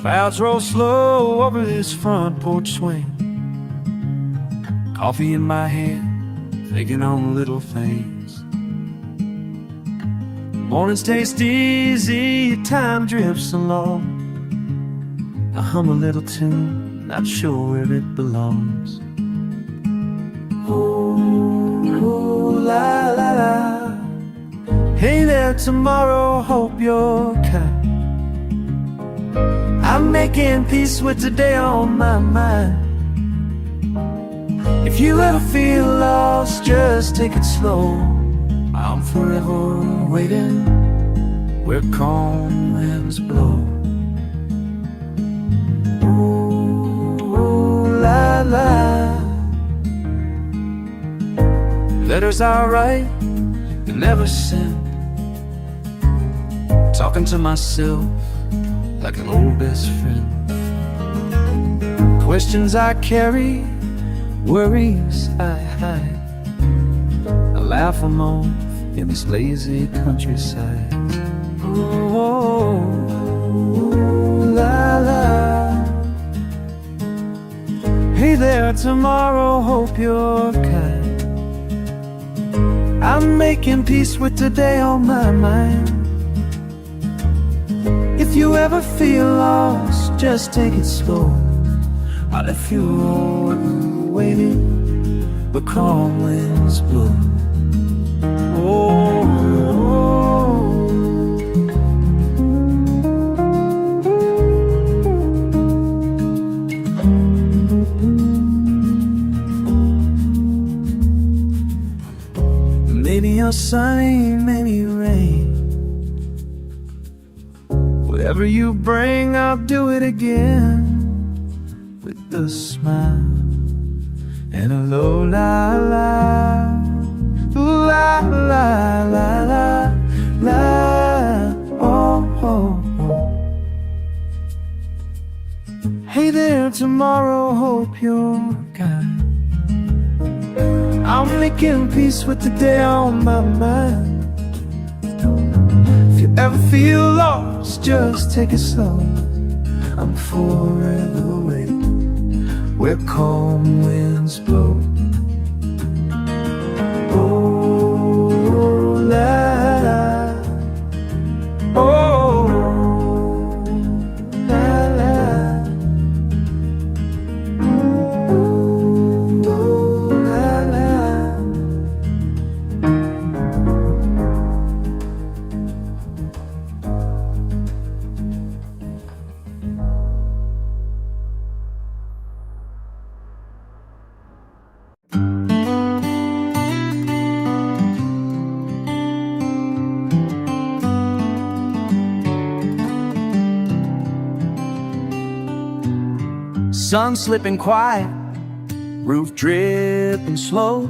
Clouds roll slow over this front porch swing. Coffee in my hand, thinking on little things. Mornings taste easy, time drifts along. I hum a little tune, not sure where it belongs. Ooh, la la la. Hey there tomorrow, hope you're kind. I'm making peace with today on my mind. If you ever feel lost, just take it slow. I'm forever waiting where calm winds blow. Ooh, la la. Letters I write and never send, talking to myself like an old best friend. Questions I carry, worries I hide. I laugh alone in this lazy countryside. Oh, la la. Hey there tomorrow, hope you're kind. I'm making peace with today on my mind. If you ever feel lost, just take it slow. I'll let you roll waiting, but calm winds blow. Oh, maybe you're sunny, maybe rain. Whatever you bring, I'll do it again. With a smile and a low la la, ooh, la la la la la, oh, oh, oh. Hey there tomorrow, hope you're kind. I'm making peace with the day on my mind. If you ever feel lost, just take it slow. I'm forever waiting where calm winds blow. Oh, la la. Oh, la la. Oh, la la. Sun slipping quiet, roof dripping slow.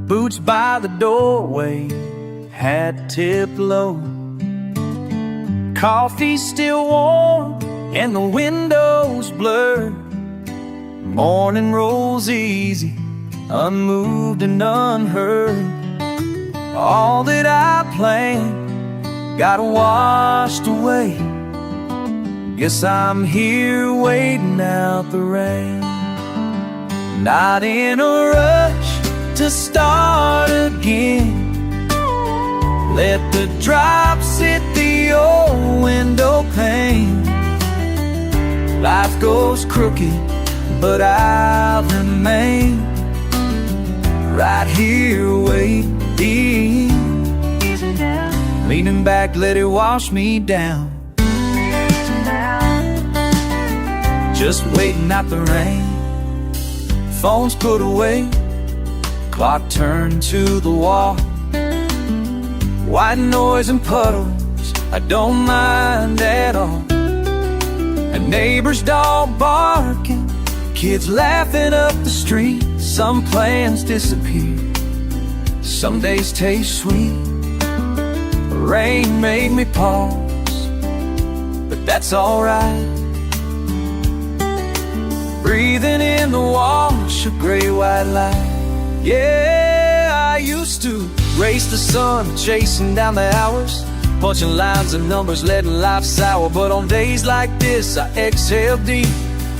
Boots by the doorway, hat tipped low. Coffee still warm and the windows blurred. Morning rolls easy, unmoved and unheard. All that I planned got washed away. Guess I'm here waiting out the rain. Not in a rush to start again. Let the drops hit the old window pane. Life goes crooked, but I'll remain right here waiting. Leaning back, let it wash me down. Just waiting out the rain. Phone's put away, clock turned to the wall. White noise and puddles, I don't mind at all. A neighbor's dog barking, kids laughing up the street. Some plans disappear, some days taste sweet. The rain made me pause, but that's alright. Breathing in the wash of gray-white light. Yeah, I used to race the sun, chasing down the hours. punching lines and numbers, letting life sour. But on days like this, I exhale deep.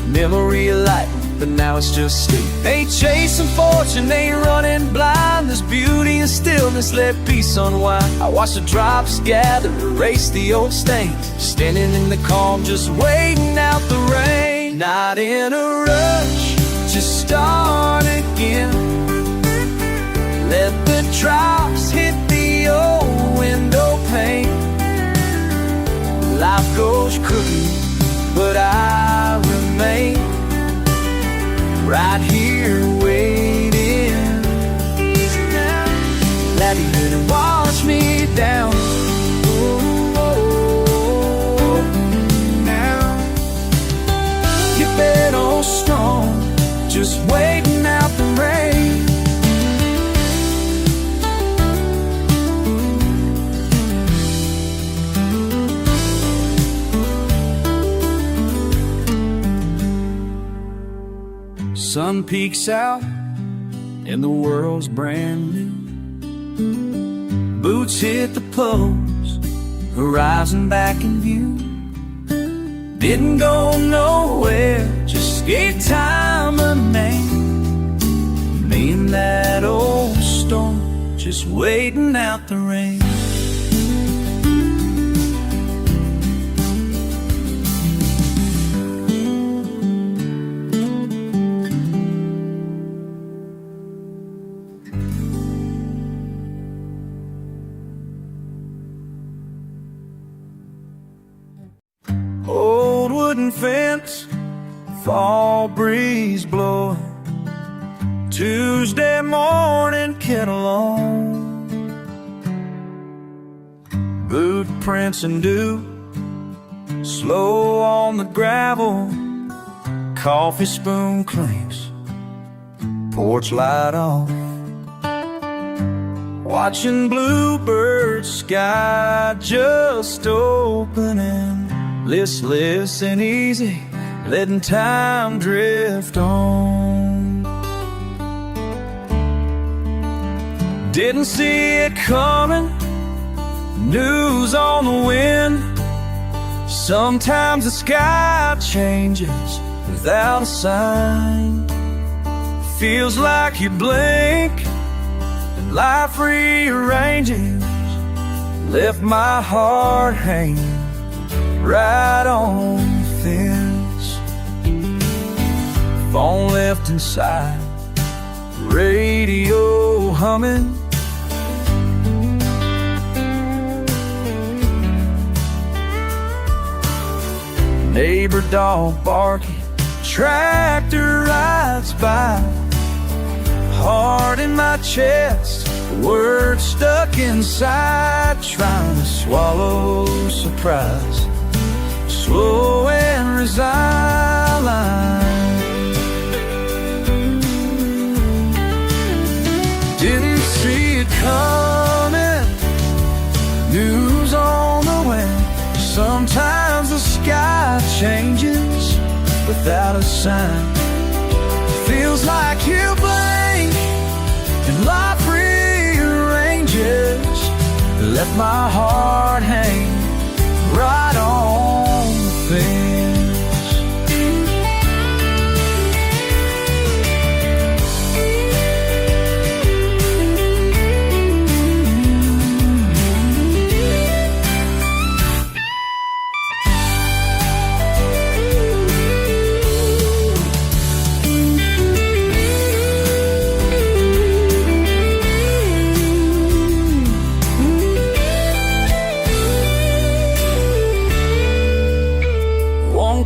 Memory of light, but now it's just sleep. Ain't chasing fortune, ain't running blind. There's beauty in stillness, let peace unwind. I watch the drops gather, erase the old stains. Standing in the calm, just waiting out the rain. Not in a rush, just start again. Let the drops hit the old window pane. Life goes crooked, but I remain right here waiting. Easy now, let it wash me down. Now, keep it all strong, just waiting out the rain. Sun peeks out and the world's brand new. Boots hit the post, horizon back in view. Didn't go nowhere, just gave time a name. Me and that old storm, just waiting out the rain. Old wooden fence, fall breeze blowing. Tuesday morning kettle on. Boot prints and dew, slow on the gravel. Coffee spoon clinks, porch light off. Watching bluebirds, sky just opening. Listless and easy, letting time drift on. Didn't see it coming, news on the wind. Sometimes the sky changes without a sign. Feels like you blink and life rearranges. Left my heart hanging right on the fence. Phone left inside, radio humming. Neighbor dog barking, tractor rides by. Heart in my chest, words stuck inside. Trying to swallow surprise, slow and resigned. Didn't see it coming, news on the way. Sometimes the sky changes without a sign. Feels like you blink and life rearranges. Left my heart hang right on the fence.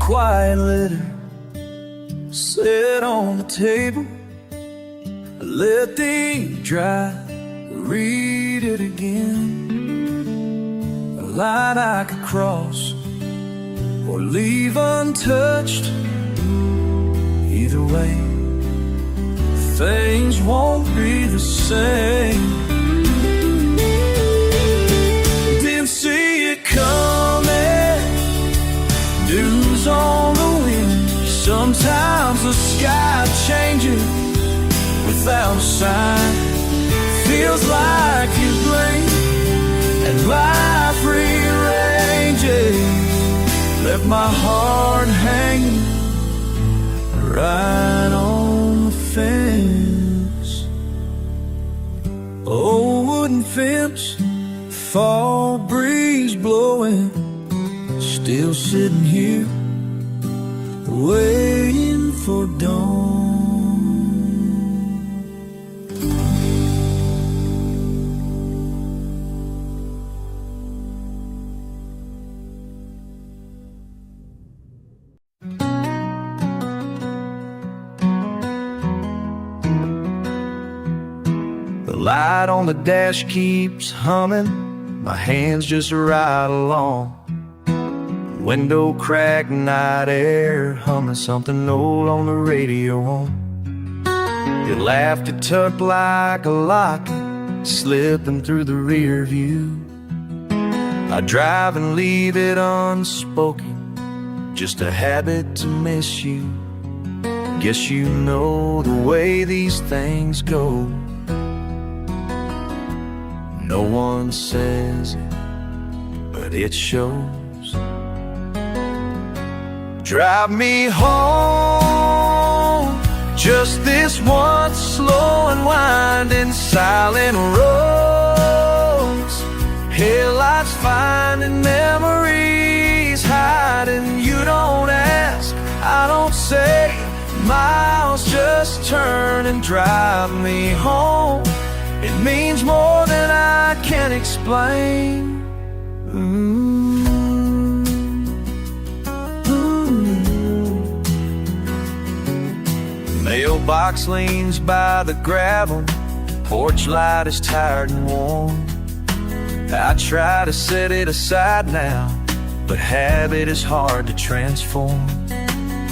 Quiet letter sit on the table. Let the ink dry, read it again. A line I could cross or leave untouched. Either way, things won't be the same. Didn't see it coming, news on the wind. Sometimes the sky changes without a sign. Feels like you blink and life left my heart hanging right on the fence. Old wooden fence, fall breeze blowing, still sitting here waiting for dawn. The light on the dash keeps humming, my hands just ride along. Window crack, night air, humming something old on the radio on. Your laughter tucked like a lock, slipping through the rear view. I drive and leave it unspoken, just a habit to miss you. Guess you know the way these things go. No one says it, but it shows. Drive me home, just this one slow and winding silent roads. Headlights finding memories hiding. You don't ask, I don't say. Miles just turn and drive me home. It means more than I can explain. Mailbox leans by the gravel, porch light is tired and worn. I try to set it aside now, but habit is hard to transform.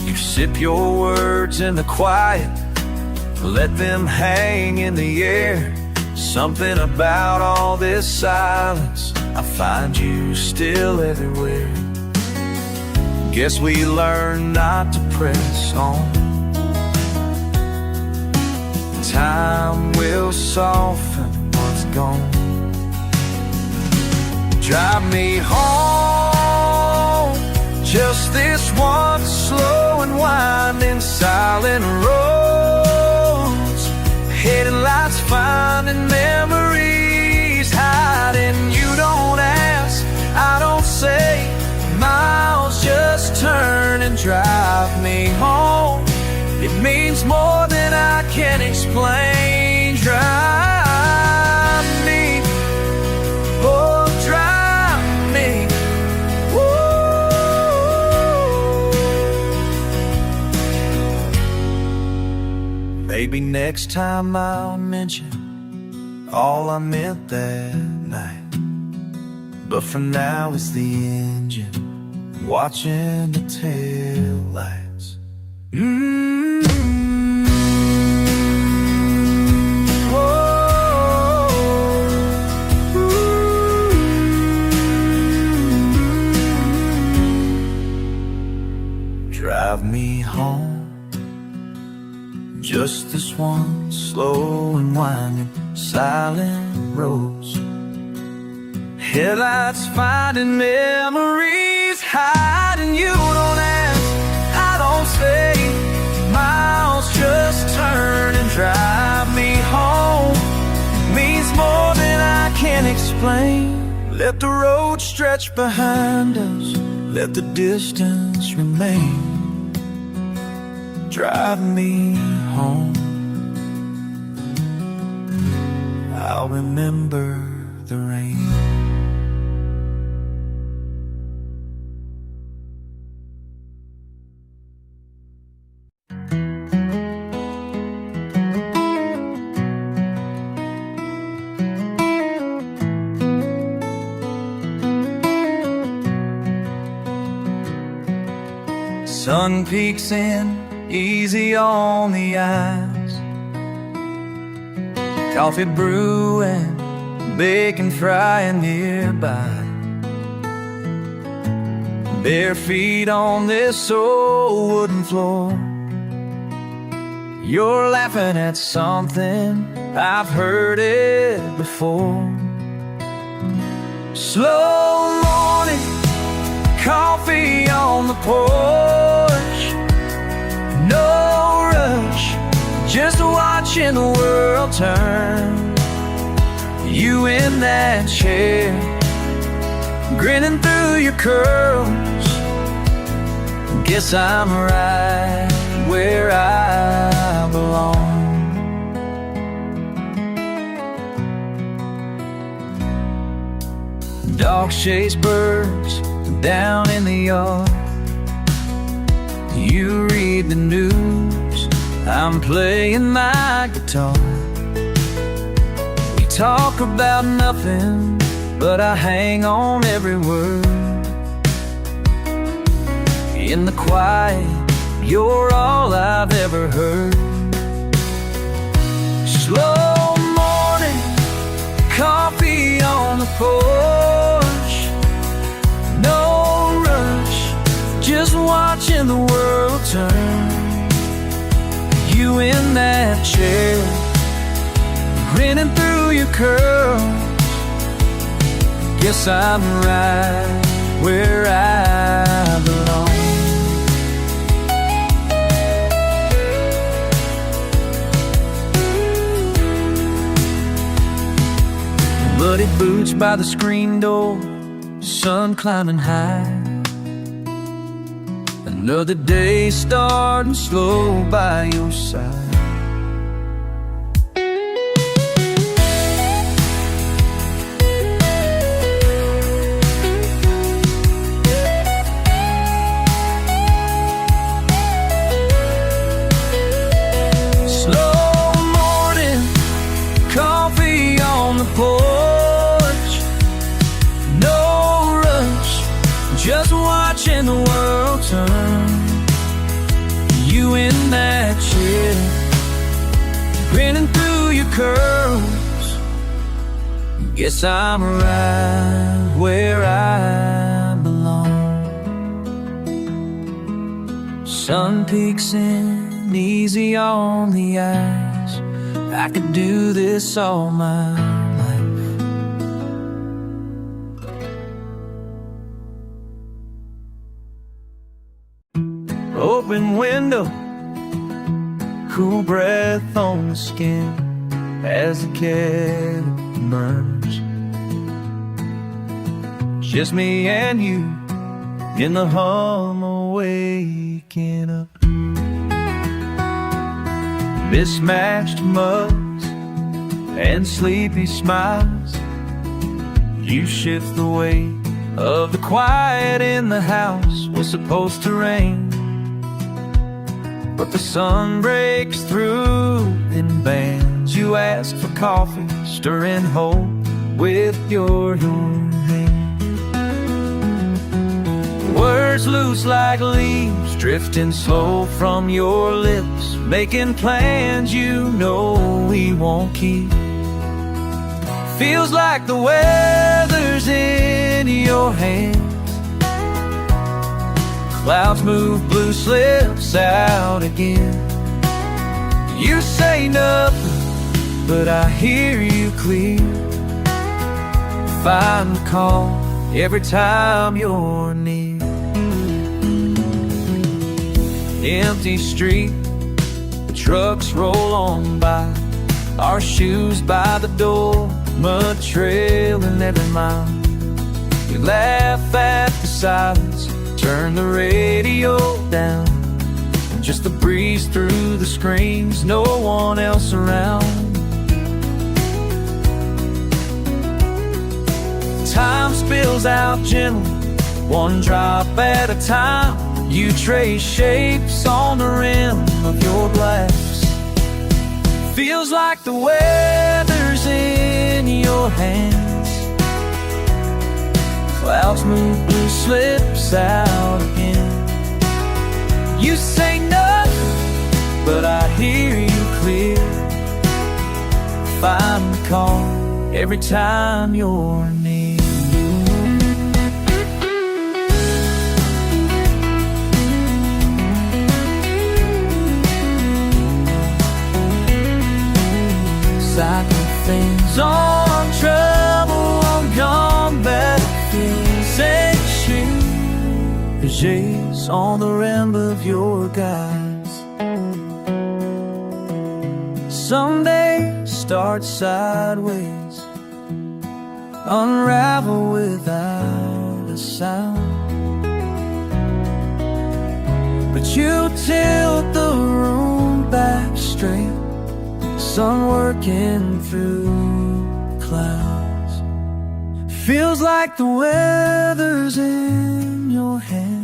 You sip your words in the quiet, let them hang in the air. Something about all this silence, I find you still everywhere. Guess we learn not to press on. Time will soften what's gone. Drive me home, just this one slow and winding silent roads. Headlights finding memories hiding. You don't ask, I don't say. Miles just turn and drive me home. It means more than I can explain. Drive me, oh, drive me. Woo. Maybe next time I'll mention all I meant that night. But for now it's the engine watching the tail lights. Drive me home, just this one slow and winding silent roads. Headlights finding memories hiding. You don't ask, I don't say. Miles just turn and drive me home. It means more than I can explain. Let the road stretch behind us, let the distance remain. Drive me home, I'll remember the rain. Sun peeks in, easy on the eyes. Coffee brewing, bacon frying nearby. Bare feet on this old wooden floor. You're laughing at something, I've heard it before. Slow morning, coffee on the porch, no rush, just watching the world turn. You in that chair, grinning through your curls. Guess I'm right where I belong. Dogs chase birds down in the yard. You read the news, I'm playing my guitar. We talk about nothing, but I hang on every word. In the quiet, you're all I've ever heard. Slow morning, coffee on the porch, no rush, just watching the world turn. You in that chair, grinning through your curls. Guess I'm right where I belong. Muddy boots by the screen door, sun climbing high. Another day starting slow by your side. Slow morning, coffee on the porch, no rush, just watching the world turn. You in that chair, grinning through your curls. Guess I'm right where I belong. Sun peeks in, easy on the eyes. I could do this all my life. Open window, cool breath on the skin as the kettle burns. Just me and you in the hum of waking up. Mismatched mugs and sleepy smiles. You shift the weight of the quiet in the house. Was supposed to rain, but the sun breaks through in bands. You ask for coffee, stirring hope with your hand. Words loose like leaves, drifting slow from your lips, making plans you know we won't keep. Feels like the weather's in your hands. Clouds move, blue slips out again. You say nothing, but I hear you clear. Find the call every time you're near. Empty street, the trucks roll on by. Our shoes by the door, mud trailing every mile. We laugh at the silence, turn the radio down. Just the breeze through the screens, no one else around. Time spills out gently, one drop at a time. You trace shapes on the rim of your glass. Feels like the weather's in your hands. Clouds move, blue slips out again. You say nothing, but I hear you clear. Find the call every time you're near. Cycle things on trouble, on gone better things ain't true. chase on the rim of your guise. Some days start sideways, unravel without a sound. But you tilt the room back straight, sun working through clouds. Feels like the weather's in your hands.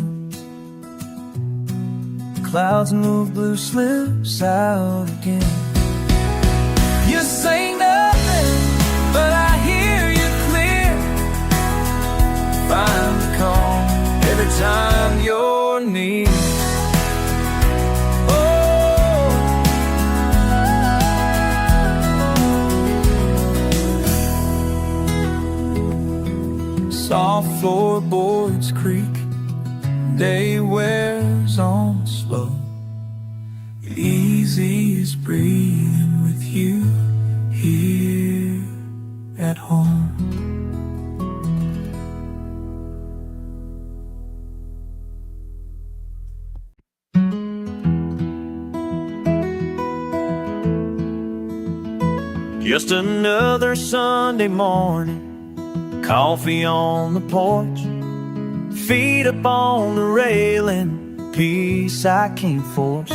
Clouds move, blue slips out again. You say nothing, but I hear you clear. Find the calm every time you're near. Soft floorboards creak, day wears on slow. Easy as breathing with you here at home. Just another Sunday morning, coffee on the porch, feet up on the railing, peace I can't force.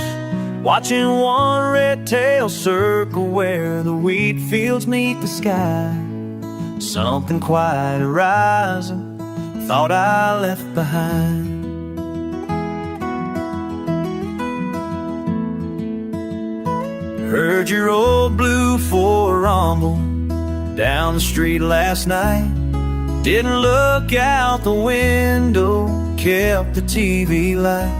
Watching one red tail circle where the wheat fields meet the sky. Something quiet arising, thought I left behind. Heard your old blue Ford rumble down the street last night. Didn't look out the window, kept the TV light.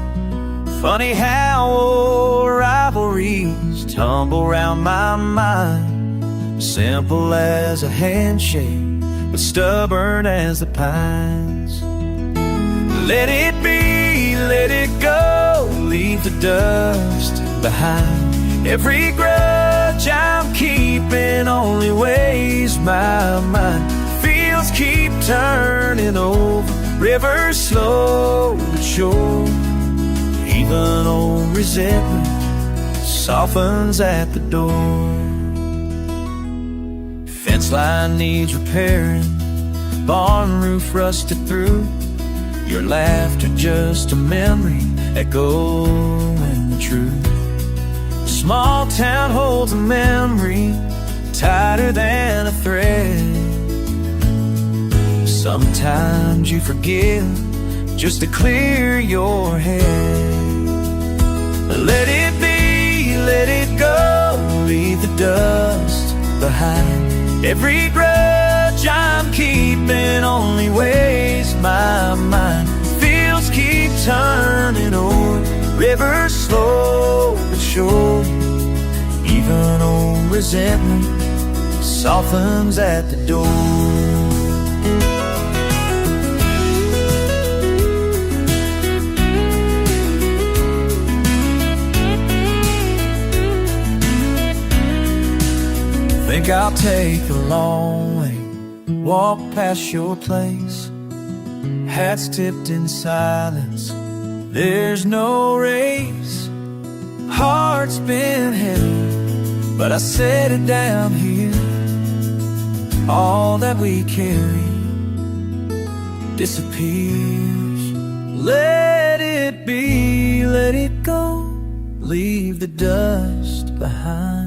Funny how old rivalries tumble round my mind. Simple as a handshake, but stubborn as the pines. Let it be, let it go, leave the dust behind. Every grudge I'm keeping only weighs my mind. Fields keep turning over, rivers slow but sure. Even old resentment softens at the door. Fence line needs repairing, barn roof rusted through. Your laughter just a memory, echoing the truth. Small town holds a memory tighter than a thread. Sometimes you forgive just to clear your head. Let it be, let it go, leave the dust behind. Every grudge I'm keeping only weighs my mind. Fields keep turning over, rivers slow but sure. Even old resentment softens at the door. Think I'll take the long way, walk past your place. Hats tipped in silence, there's no race. Heart's been heavy, but I set it down here. All that we carry disappears. Let it be, let it go, leave the dust behind.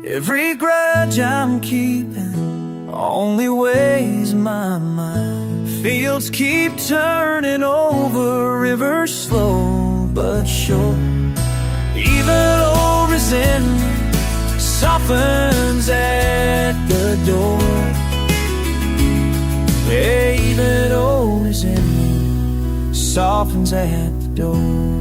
Every grudge I'm keeping only weighs my mind. Fields keep turning over, rivers slow but sure. Even old resentment softens at the door. Yeah, even old resentment softens at the door.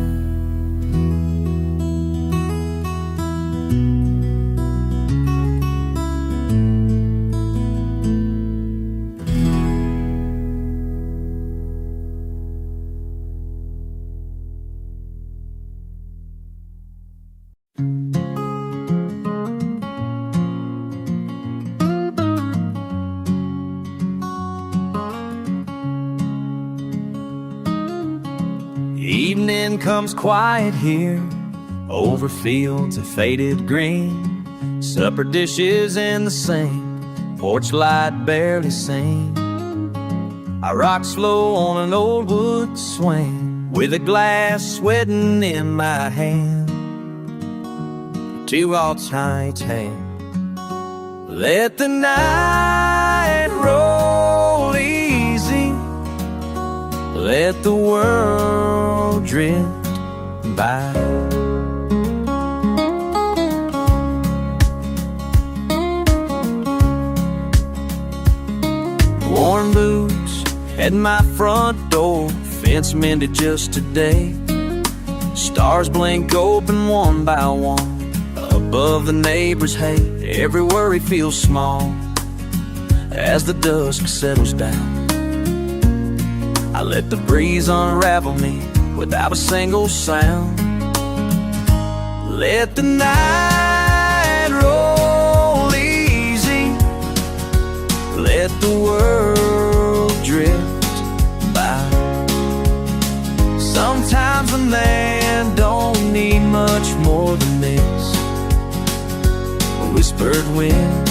Evening comes quiet here, over fields of faded green. Supper dishes in the sink, porch light barely seen. I rock slow on an old wood swing, with a glass sweating in my hand. Two all tight hand. Let the night roll easy, let the world drift by. Worn boots at my front door, fence mended just today. Stars blink open one by one, above the neighbor's hay. Every worry feels small as the dusk settles down. I let the breeze unravel me without a single sound. Let the night roll easy, let the world drift by. Sometimes a man don't need much more than this: a whispered wind,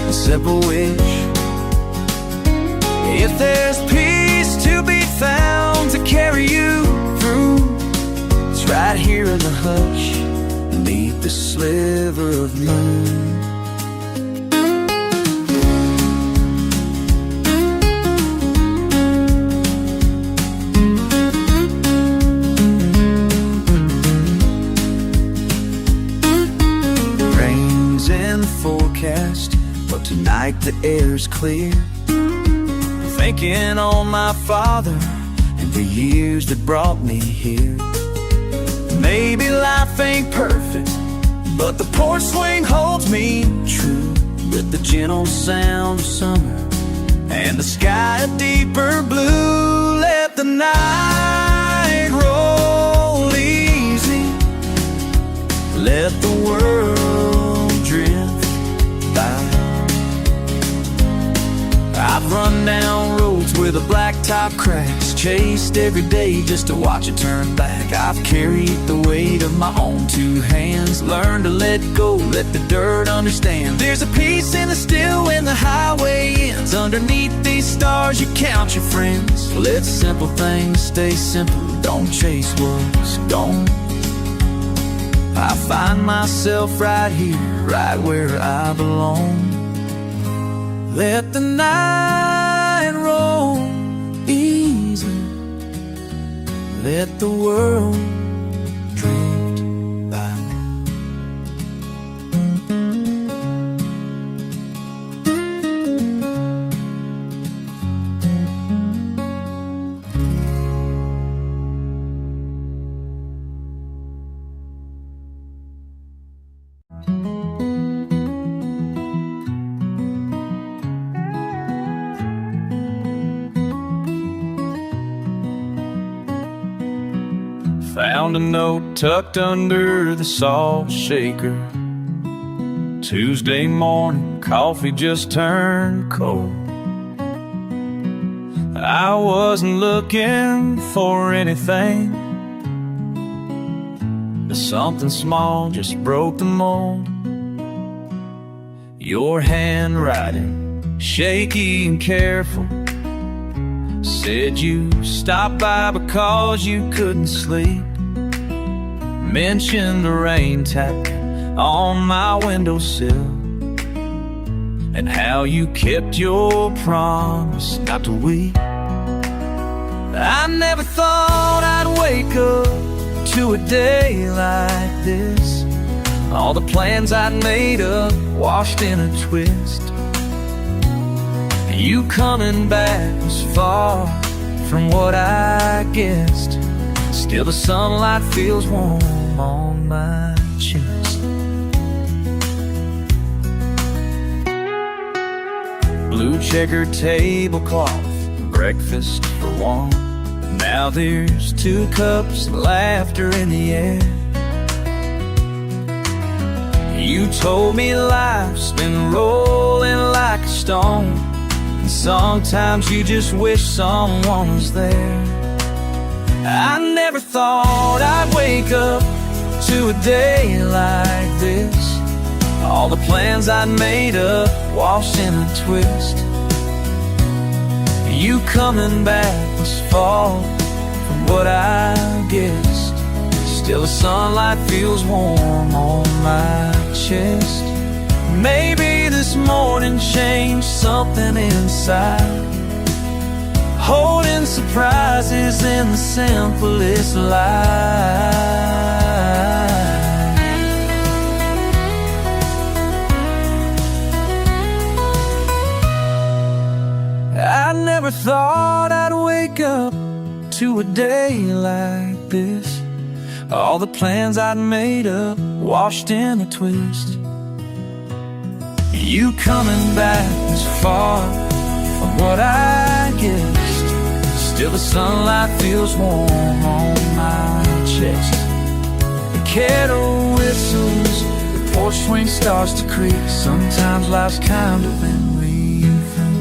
a simple wish. If there's peace to be found to carry you through, it's right here in the hush, beneath the sliver of moon. Rain's in the forecast, but tonight the air's clear. Thinking on my father and the years that brought me here. Maybe life ain't perfect, but the porch swing holds me true. With the gentle sound of summer and the sky a deeper blue. Let the night roll easy, let the world drift by. I've run down roads where the blacktop cracks, chased every day just to watch it turn back. I've carried the weight of my own two hands, learned to let go, let the dirt understand. There's a peace in the still when the highway ends. Underneath these stars you count your friends. Let simple things stay simple, don't chase what's gone. I find myself right here, right where I belong. Let the night roll easy, let the world drift by. Found a note tucked under the salt shaker. Tuesday morning, coffee just turned cold. I wasn't looking for anything, but something small just broke the mold. Your handwriting, shaky and careful, said you stopped by because you couldn't sleep. Mentioned the rain tapping on my windowsill, and how you kept your promise not to weep. I never thought I'd wake up to a day like this. All the plans I'd made up washed in a twist. You coming back was far from what I guessed. Still the sunlight feels warm on my chest. Blue checkered tablecloth, breakfast for one. Now there's 2 cups of laughter in the air. You told me life's been rolling like a stone, and sometimes you just wish someone was there. I never thought I'd wake up to a day like this. All the plans I'd made up washed in a twist. You coming back was far from what I guessed. Still the sunlight feels warm on my chest. Maybe this morning changed something inside, holding surprises in the simplest life. I never thought I'd wake up to a day like this. All the plans I'd made up washed in a twist. You coming back was far from what I guessed. Still the sunlight feels warm on my chest. The kettle whistles, the porch swing starts to creak. Sometimes life's kinder than we think.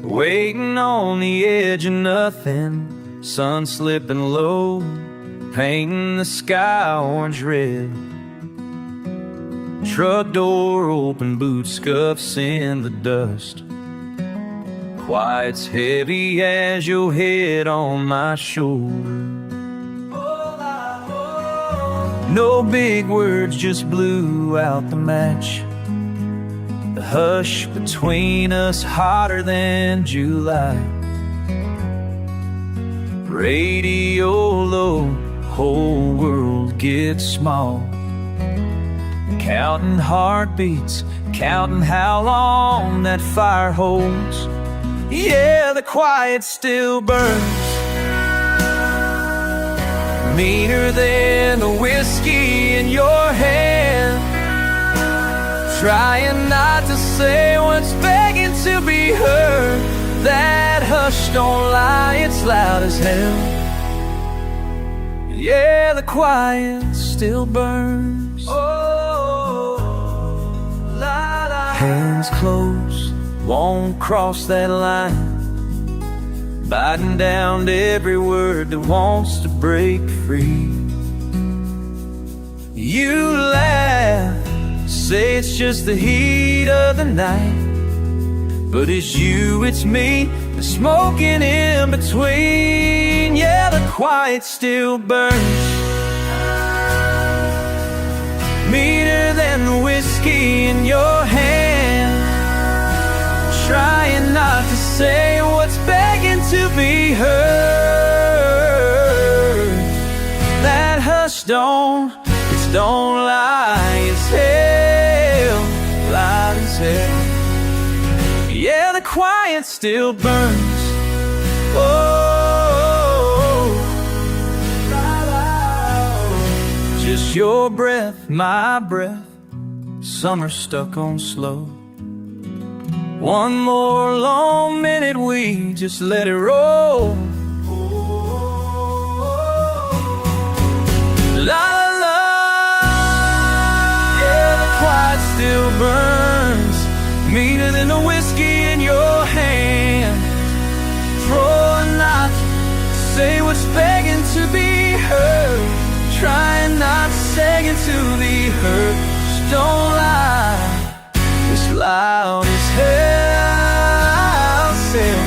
Waiting on the edge of nothing, sun slipping low, painting the sky orange red. Truck door open, boot scuffs in the dust. Quiet's heavy as your head on my shoulder. No big words, just blew out the match. The hush between us hotter than July. Radio low, whole world gets small. Counting heartbeats, counting how long that fire holds. Yeah, the quiet still burns, meaner than the whiskey in your hand. Trying not to say what's begging to be heard. That hush don't lie, it's loud as hell. Yeah, the quiet still burns. Oh, la, la. Hands closed, won't cross that line, biting down to every word that wants to break free. You laugh, say it's just the heat of the night, but it's you, it's me, the smoking in between. Yeah, the quiet still burns, meaner than the whiskey in your hand. Trying not to say what's begging to be heard. That hush don't lie, it's hell, loud as hell. Yeah, the quiet still burns. Oh, just your breath, my breath, summer stuck on slow. One more long minute, we just let it roll. La still burns, meaner than the whiskey in your hand. Trying not to say what's begging to be heard. Trying not to say it to be heard. Just don't lie, it's loud as hell. Still,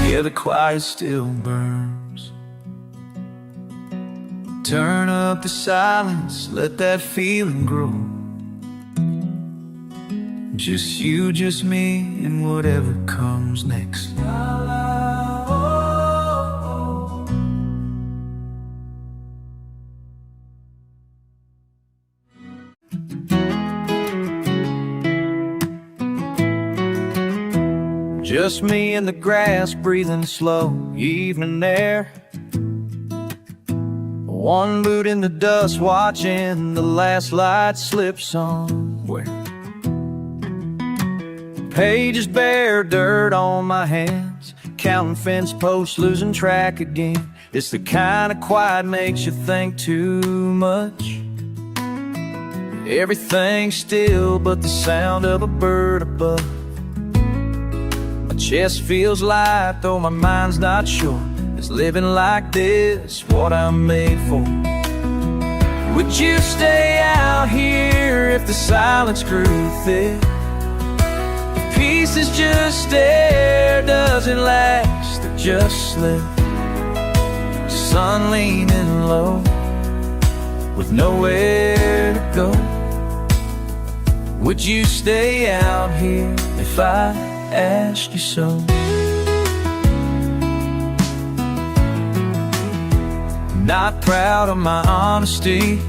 yeah, the quiet still burns. Turn up the silence, let that feeling grow. Just you, just me, and whatever comes next. Just me and the grass breathing slow evening air. One boot in the dust, watching the last light slip somewhere. Pages bare, dirt on my hands, counting fence posts, losing track again. It's the kind of quiet makes you think too much. Everything's still but the sound of a bird above. My chest feels light, though my mind's not sure. Is living like this what I'm made for? Would you stay out here if the silence grew thick? If peace is just air, doesn't last, it just slip. Sun leaning low, with nowhere to go. Would you stay out here if I asked you so? Not proud of my honesty,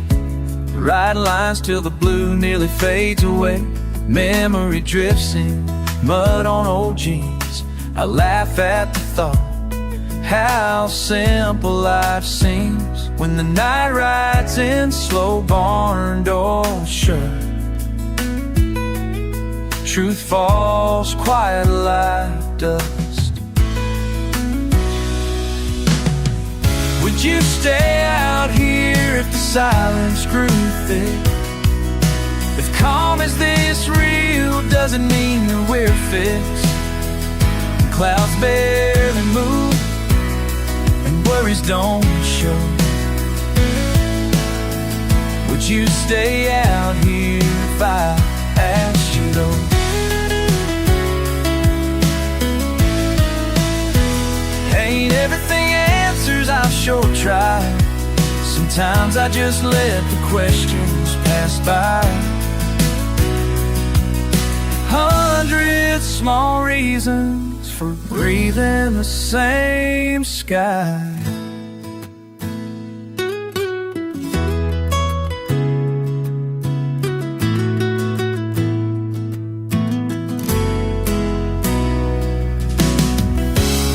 write lines till the blue nearly fades away. Memory drifts in, mud on old jeans. I laugh at the thought, how simple life seems when the night rides in, slow, barn doors shut. Truth falls quiet like dust. Would you stay out here if the silence grew thick? If calm is this real, doesn't mean that we're fixed. Clouds barely move and worries don't show. Would you stay out here if I asked you though? Ain't everything answers, I've sure tried. Sometimes I just let the questions pass by. 100 small reasons for breathing the same sky.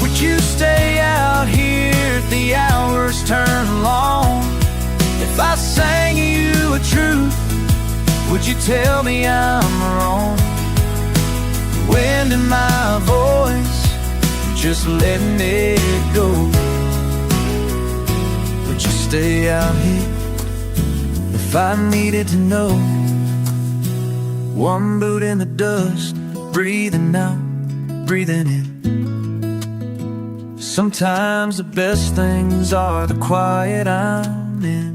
Would you stay out here if the hours turn long? If I sang you a truth, would you tell me I'm wrong? Wind in my voice, just letting it go. Would you stay out here if I needed to know? One boot in the dust, breathing out, breathing in. Sometimes the best things are the quiet I'm in.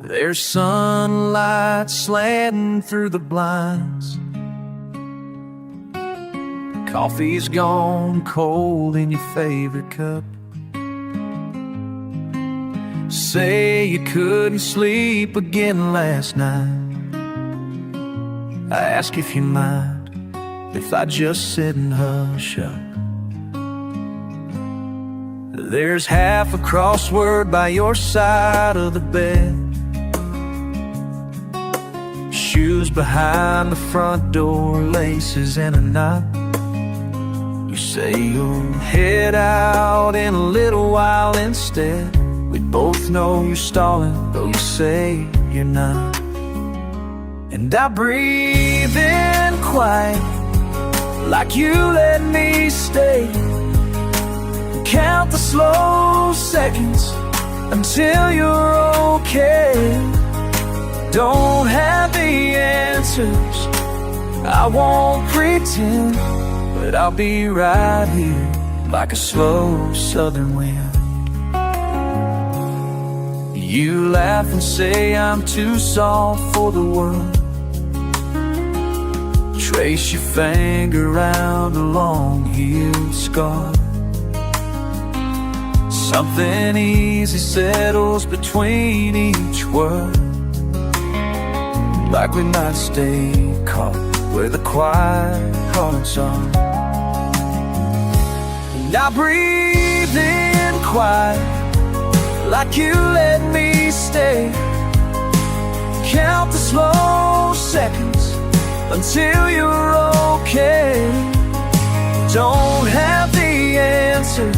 There's sunlight slanting through the blinds. Coffee's gone cold in your favorite cup. Say you couldn't sleep again last night. I ask if you mind if I just sit and hush up. There's half a crossword by your side of the bed. Shoes behind the front door, laces and a knot. You say you'll head out in a little while instead. We both know you're stalling, though you say you're not. And I breathe in quiet, like you let me stay. Count the slow seconds until you're okay. Don't have the answers, I won't pretend, but I'll be right here like a slow southern wind. You laugh and say I'm too soft for the world. Trace your finger around a long-healed scar. Something easy settles between each word. like we might stay caught where the quiet hearts are. And I breathe in quiet, like you let me stay. Count the slow seconds until you're okay. Don't have the answers,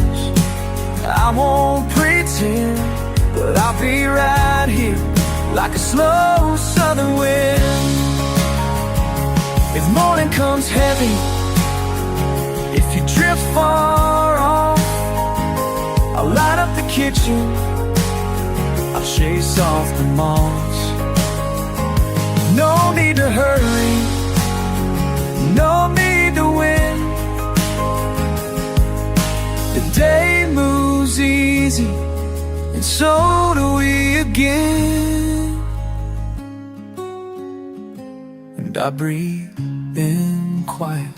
I won't pretend, but I'll be right here like a slow southern wind. If morning comes heavy, if you drift far off, I'll light up the kitchen, I'll chase off the moths. No need to hurry, no need to win. The day moves easy, and so do we again. And I breathe in quiet,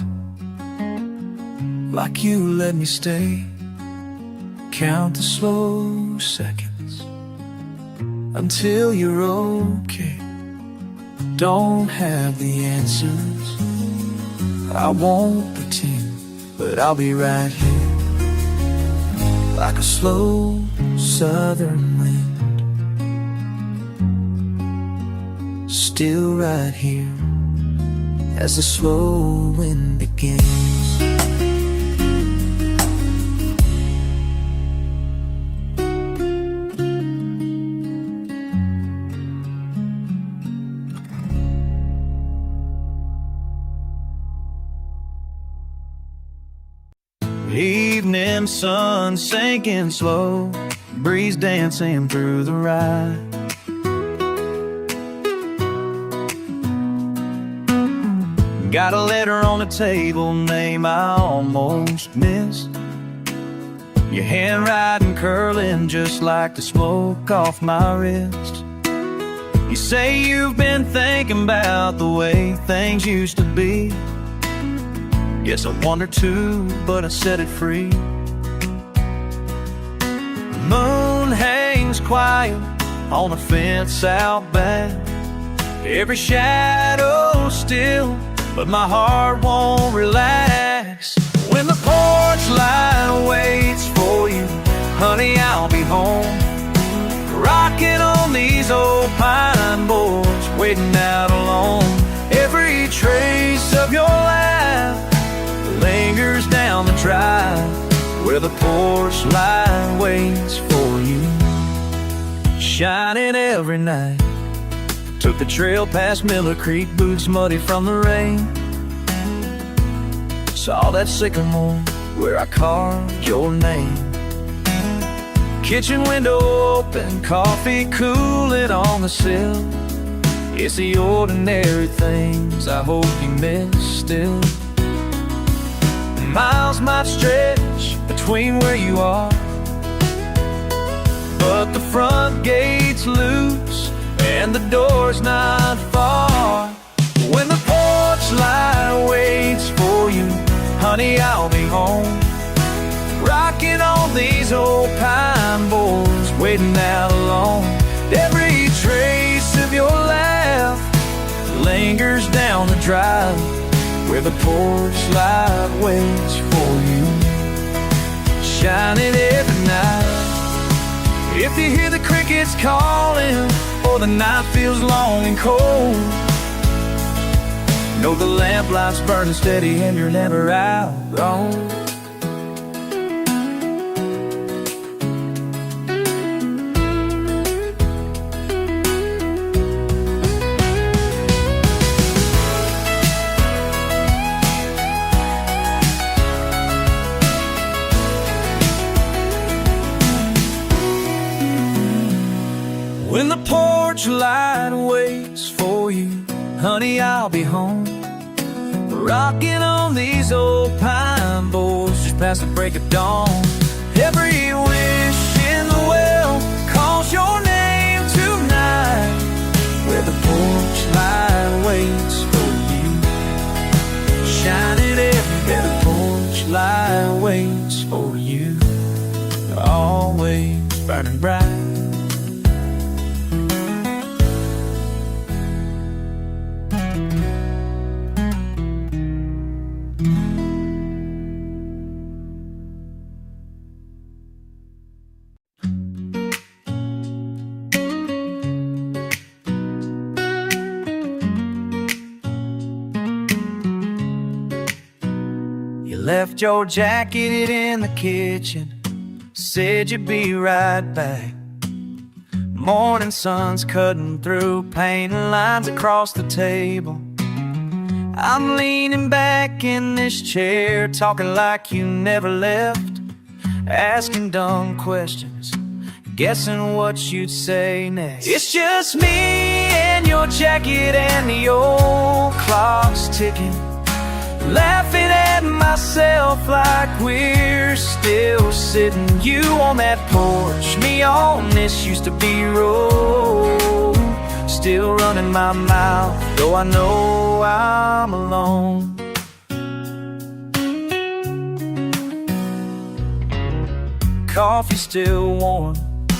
like you let me stay. Count the slow seconds until you're okay. Don't have the answers, I won't pretend, but I'll be right here like a slow southern wind, still right here as the slow wind begins. Evening sun sinking slow, breeze dancing through the ride. Got a letter on the table, name I almost missed. Your handwriting curling just like the smoke off my wrist. You say you've been thinking about the way things used to be. Guess I wonder too, but I set it free. The moon hangs quiet on a fence out back. Every shadow still, but my heart won't relax. When the porch light waits for you, honey, I'll be home, rocking on these old pine boards, waiting out alone. Every trace of your laugh lingers down the drive, where the porch light waits for you, shining every night. Took the trail past Miller Creek, boots muddy from the rain. Saw that sycamore where I carved your name. Kitchen window open, coffee cooling on the sill. It's the ordinary things I hope you miss still. Miles might stretch between where you are, but the front gate's loose and the door's not far. When the porch light waits for you, honey, I'll be home, rocking on these old pine boards, waiting out alone. Every trace of your laugh lingers down the drive, where the porch light waits for you, shining every night. If you hear the crickets calling, or the night feels long and cold, know the lamplight's burning steady and you're never outgrown. When the porch light waits for you, honey, I'll be home, rocking on these old pine boards just past the break of dawn. Every wish in the well calls your name tonight, where the porch light waits for you, shining everywhere. The porch light waits for you, always burning bright. left your jacket in the kitchen, said you'd be right back. Morning sun's cutting through, painting lines across the table. I'm leaning back in this chair, talking like you never left, asking dumb questions, guessing what you'd say next. It's just me and your jacket and the old clock's ticking, laughing at myself like we're still sitting. You on that porch, me on this used to be road, still running my mouth, though I know I'm alone. Coffee's still warm,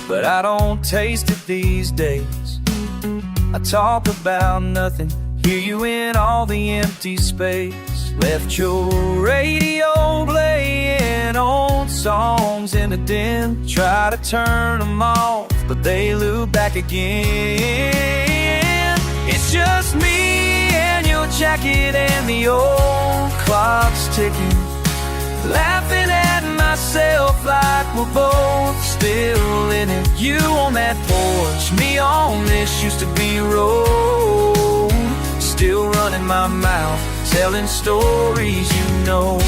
but I don't taste it these days. I talk about nothing, hear you in all the empty space. Left your radio playing old songs in the den, try to turn them off, but they loop back again. It's just me and your jacket and the old clock's ticking, laughing at myself like we're both still in it. You on that porch, me on this used to be road, still running my mouth, telling stories you know.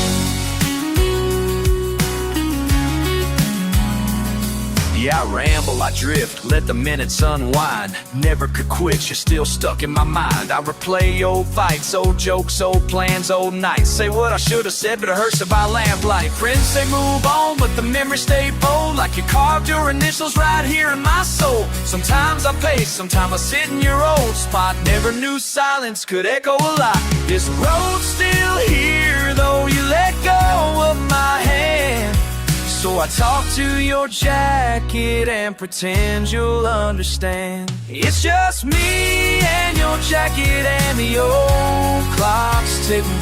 Yeah, I ramble, I drift, let the minutes unwind. Never could quit, you're still stuck in my mind. I replay old fights, old jokes, old plans, old nights. Say what I should have said, but it hurts to buy lamplight. Friends say move on, but the memories stay bold, like you carved your initials right here in my soul. Sometimes I pace, sometimes I sit in your old spot. Never knew silence could echo a lot. This road's still here, though you let go of my hand. So I talk to your jacket and pretend you'll understand. It's just me and your jacket and the old clock's ticking,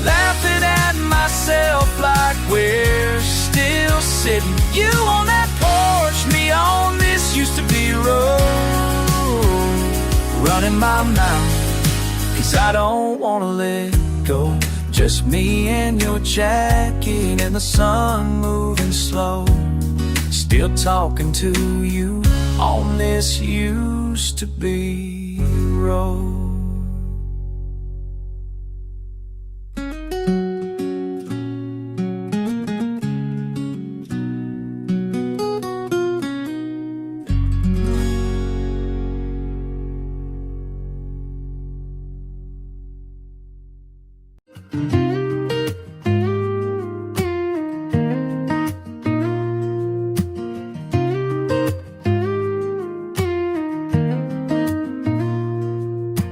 laughing at myself like we're still sitting. You on that porch, me on this used to be road, running my mouth, 'cause I don't wanna let go. Just me and your jacket and the sun moving slow, still talking to you on this used to be road.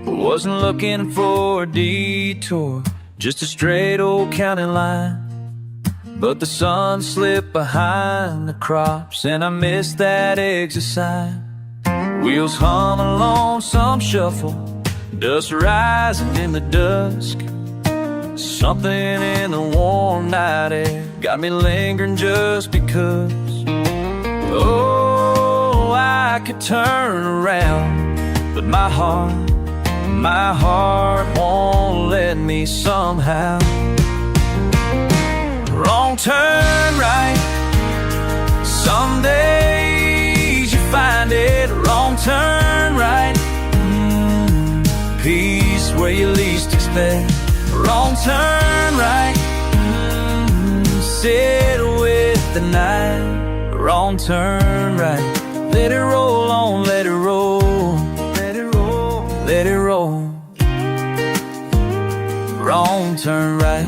Wasn't looking for a detour, just a straight old county line. But the sun slipped behind the crops and I missed that exit sign. Wheels hum along, some shuffle, dust rising in the dusk. Something in the warm night air got me lingering just because. Oh, I could turn around, but my heart won't let me somehow. Wrong turn right, some days you find it. Wrong turn right, peace where you least expect. Wrong turn right, sit with the night. Wrong turn right, let it roll on, let it roll, let it roll, let it roll. Wrong turn right.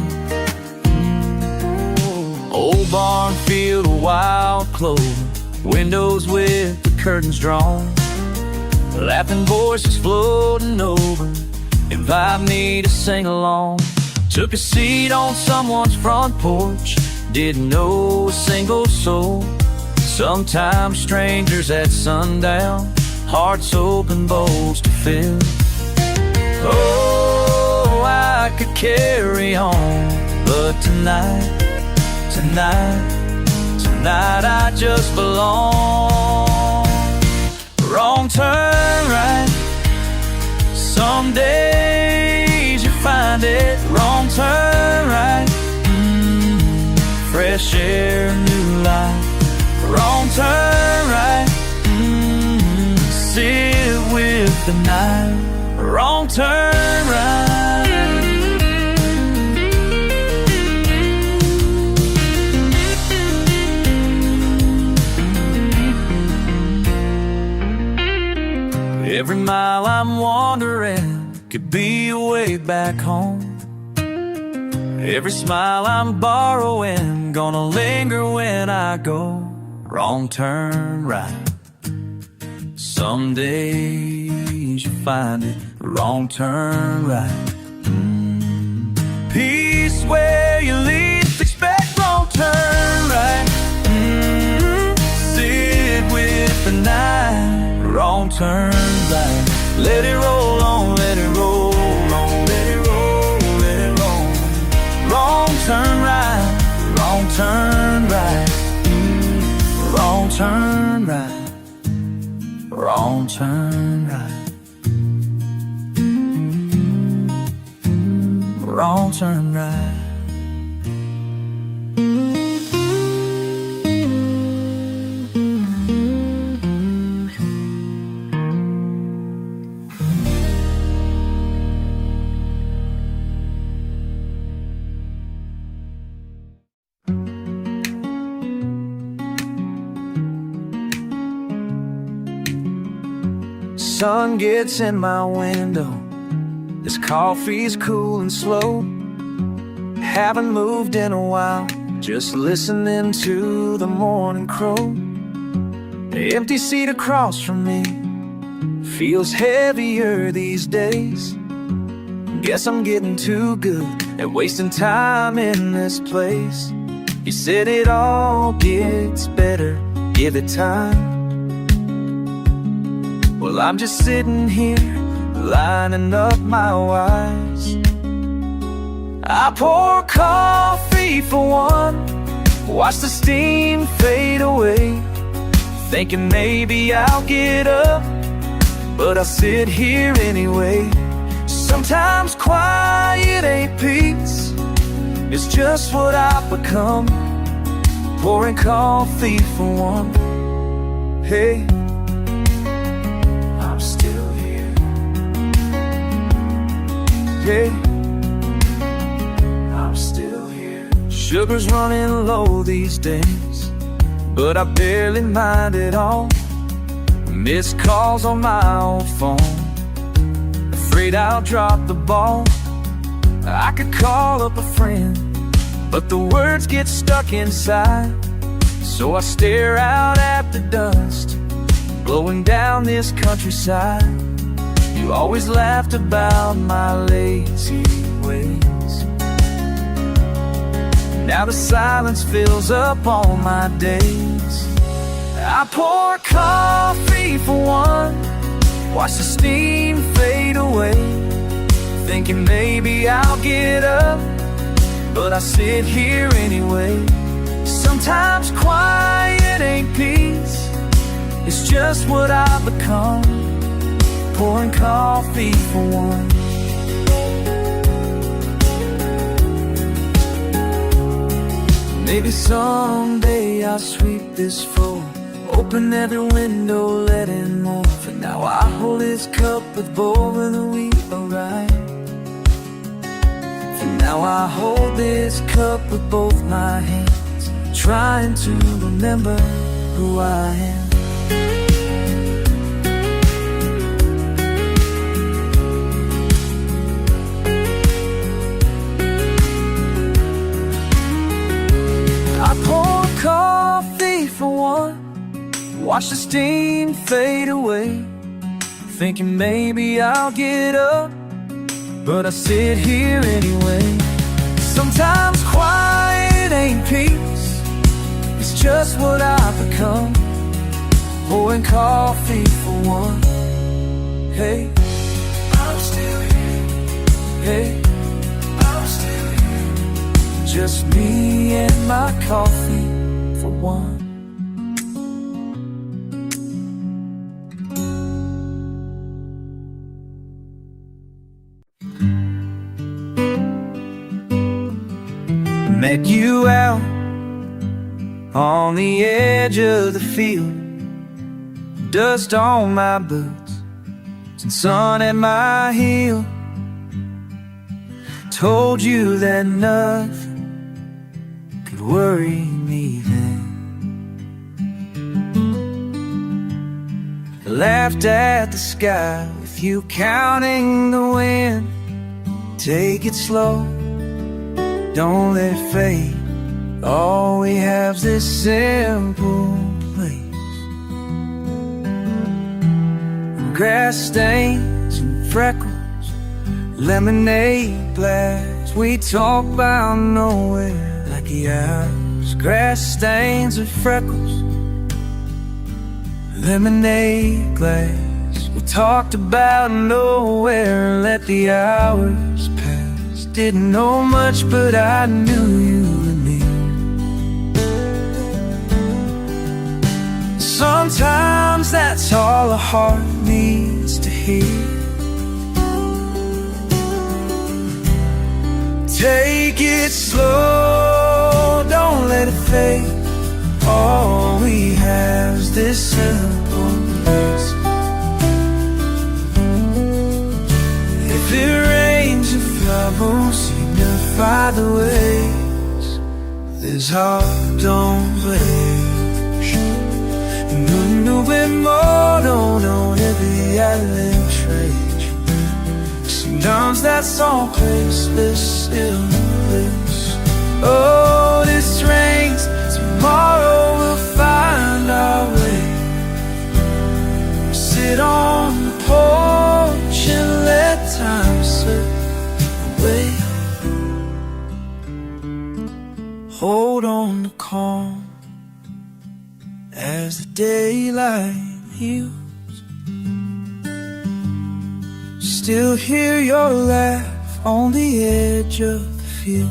Old barn field of wild clover, windows with the curtains drawn, laughing voices floating over, invite me to sing along. Took a seat on someone's front porch, didn't know a single soul. Sometimes strangers at sundown, hearts open, bowls to fill. Oh, I could carry on, but tonight I just belong. Wrong turn right, some days you find it. Wrong turn right, fresh air, new life. Wrong turn right, sit with the night. Wrong turn right. Every mile I'm wandering could be a way back home. Every smile I'm borrowing gonna linger when I go. Wrong turn right. Some days you find it. Wrong turn right. Peace where you least expect. Wrong turn right. Sit with the night. Wrong turn right. Let it roll on, let it roll on, let it roll, let it roll. Wrong turn right, wrong turn right. Wrong turn right, wrong turn right. Wrong turn right. Sun gets in my window. This coffee's cool and slow. Haven't moved in a while, just listening to the morning crow. The empty seat across from me feels heavier these days. Guess I'm getting too good at wasting time in this place. You said it all gets better, give it time. Well, I'm just sitting here, lining up my whys. I pour coffee for one, watch the steam fade away, thinking maybe I'll get up, but I sit here anyway. Sometimes quiet ain't peace, it's just what I've become. Pouring coffee for one. Hey, I'm still here. Hey, I'm still here. Sugar's running low these days, but I barely mind it all. Missed calls on my old phone, afraid I'll drop the ball. I could call up a friend, but the words get stuck inside. So I stare out at the dust blowing down this countryside. You always laughed about my lazy ways. Now the silence fills up all my days. I pour coffee for one, watch the steam fade away, thinking maybe I'll get up, but I sit here anyway. Sometimes quiet ain't peace, it's just what I've become. Pouring coffee for one. Maybe someday I'll sweep this floor, open every window, let in more. For now I hold this cup with both of the wheat alright. For now I hold this cup with both my hands, trying to remember who I am. I pour coffee for one, watch the steam fade away, thinking maybe I'll get up, but I sit here anyway. Sometimes quiet ain't peace, it's just what I've become. Pouring coffee for one. Hey, I'm still here. Hey, I'm still here. Just me and my coffee for one. Met you out on the edge of the field, dust on my boots and sun at my heel. Told you that nothing could worry me then. Laughed at the sky with you counting the wind. Take it slow, don't let it fade. All we have's this simple place. Grass stains and freckles, lemonade glass. We talk about nowhere like the hours. Grass stains and freckles, lemonade glass. We talked about nowhere, let the hours pass. Didn't know much, but I knew you and me. Sometimes that's all a heart needs to hear. Take it slow, don't let it fade. All we have's this simple place. If it rains and flowers signify the ways, this heart don't break. No modo, don't every island trade. Sometimes that's all place, this still lives. Oh, this rains, tomorrow we'll find our way. Sit on the porch and let time slip away. Hold on to calm as the daylight heals. Still hear your laugh on the edge of the field.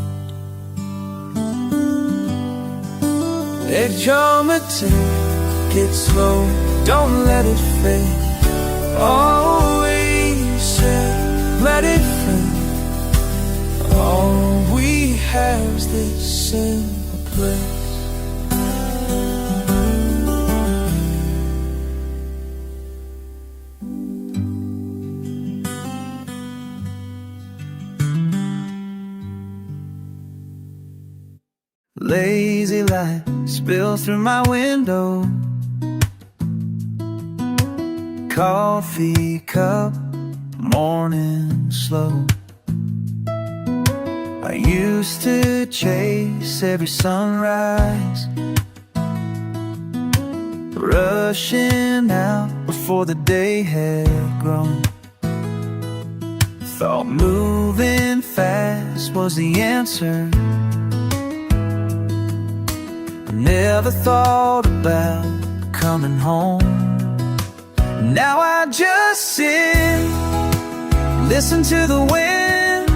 Edge on the take it slow, don't let it fade. Always said, let it fade. All we have's this simple place. Lazy light spills through my window. Coffee cup, morning slow. I used to chase every sunrise, rushing out before the day had grown. Thought moving fast was the answer. Never thought about coming home. Now I just sit, listen to the wind,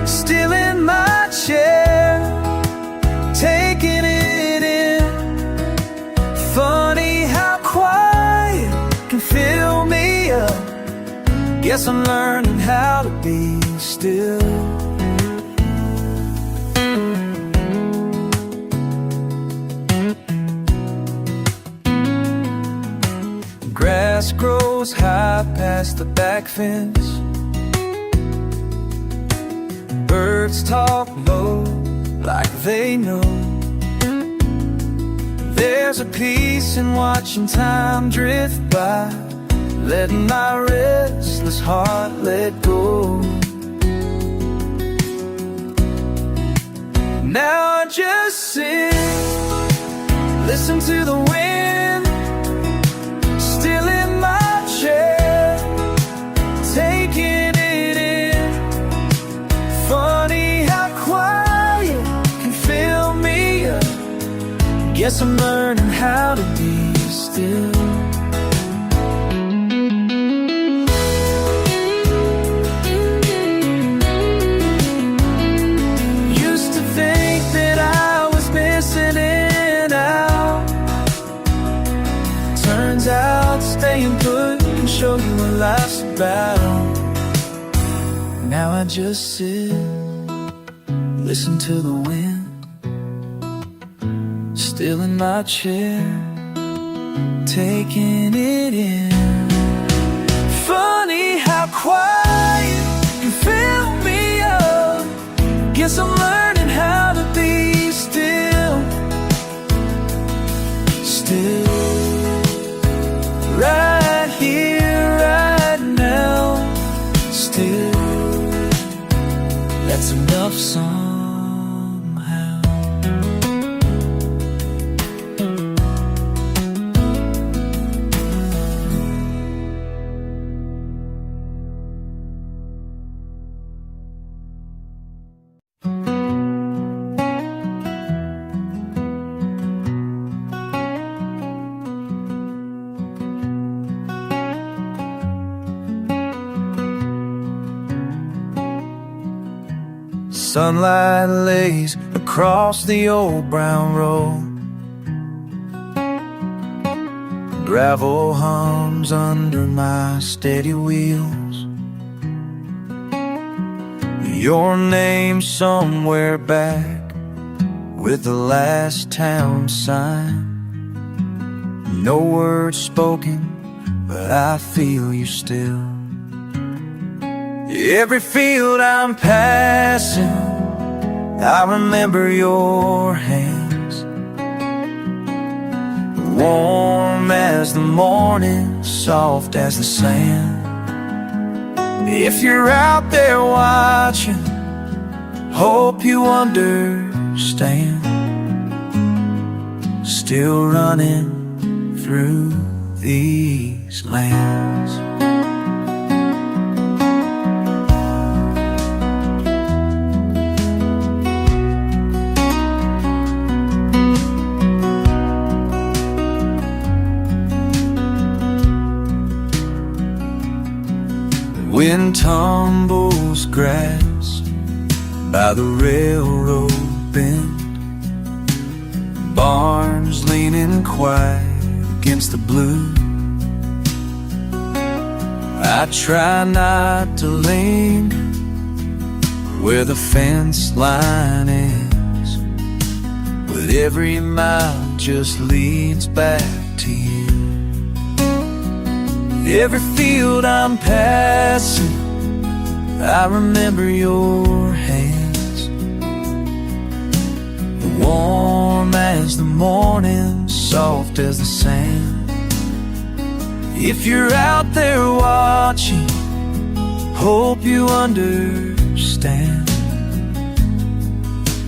still in my chair, taking it in. Funny how quiet can fill me up. Guess I'm learning how to be still. Grass grows high past the back fence. Birds talk low like they know. There's a peace in watching time drift by, letting my restless heart let go. Now I just sit, listen to the wind, still in my chair, taking it in. Funny how quiet can fill me up. Guess I'm learning how to be still. Used to think that I was missing it out. Turns out staying put can show you what life's about. Now I just sit, listen to the wind, still in my chair, taking it in. Funny how quiet can fill me up. Guess I'm learning how to be still. Still, right here, right now. Still, that's enough somehow. Sunlight lays across the old brown road. Gravel hums under my steady wheels. Your name somewhere back with the last town sign. No words spoken, but I feel you still. Every field I'm passing, I remember your hands, warm as the morning, soft as the sand. If you're out there watching, hope you understand. Still running through these lands. Wind tumbles grass by the railroad bend. Barns leaning quiet against the blue. I try not to linger where the fence line is, but every mile just leads back to you. Every field I'm passing, I remember your hands, warm as the morning, soft as the sand. If you're out there watching, hope you understand.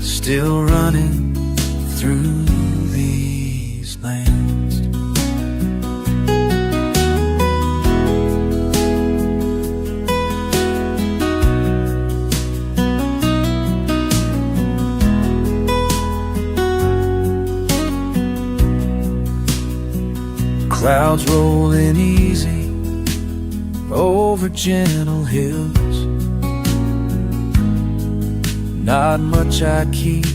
Still running through these lands. Clouds rolling easy over gentle hills. Not much I keep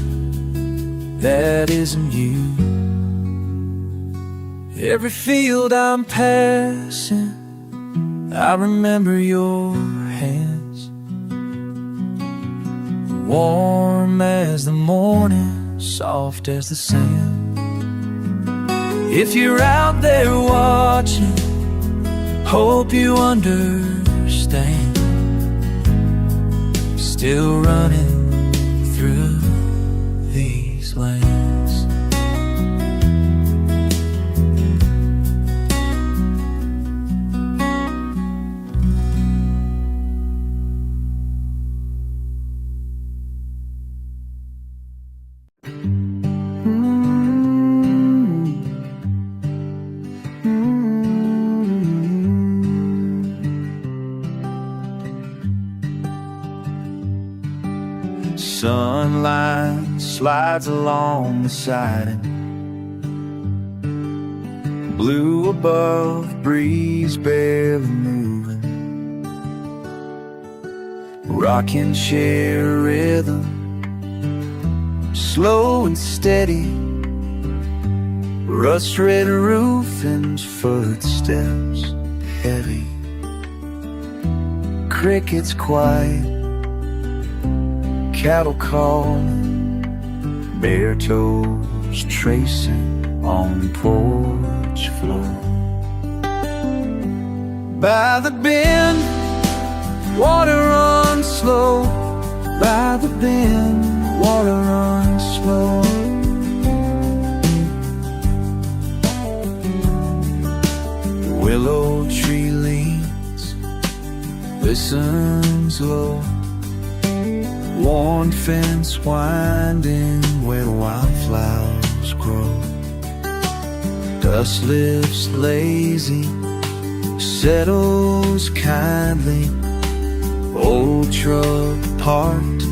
that isn't you. Every field I'm passing, I remember your hands, warm as the morning, soft as the sand. If you're out there watching, hope you understand. Still running through these lands. Sunlight slides along the siding, blue above, breeze barely moving. Rocking chair rhythm, slow and steady. Rust-red roof and footsteps heavy. Crickets quiet, cattle calling, bare-toed shadows tracing on the porch floor. By the bend, water runs slow. By the bend, water runs slow. The willow tree leans, listens low. Worn fence winding where wildflowers grow. Dust lifts lazy, settles kindly. Old truck parked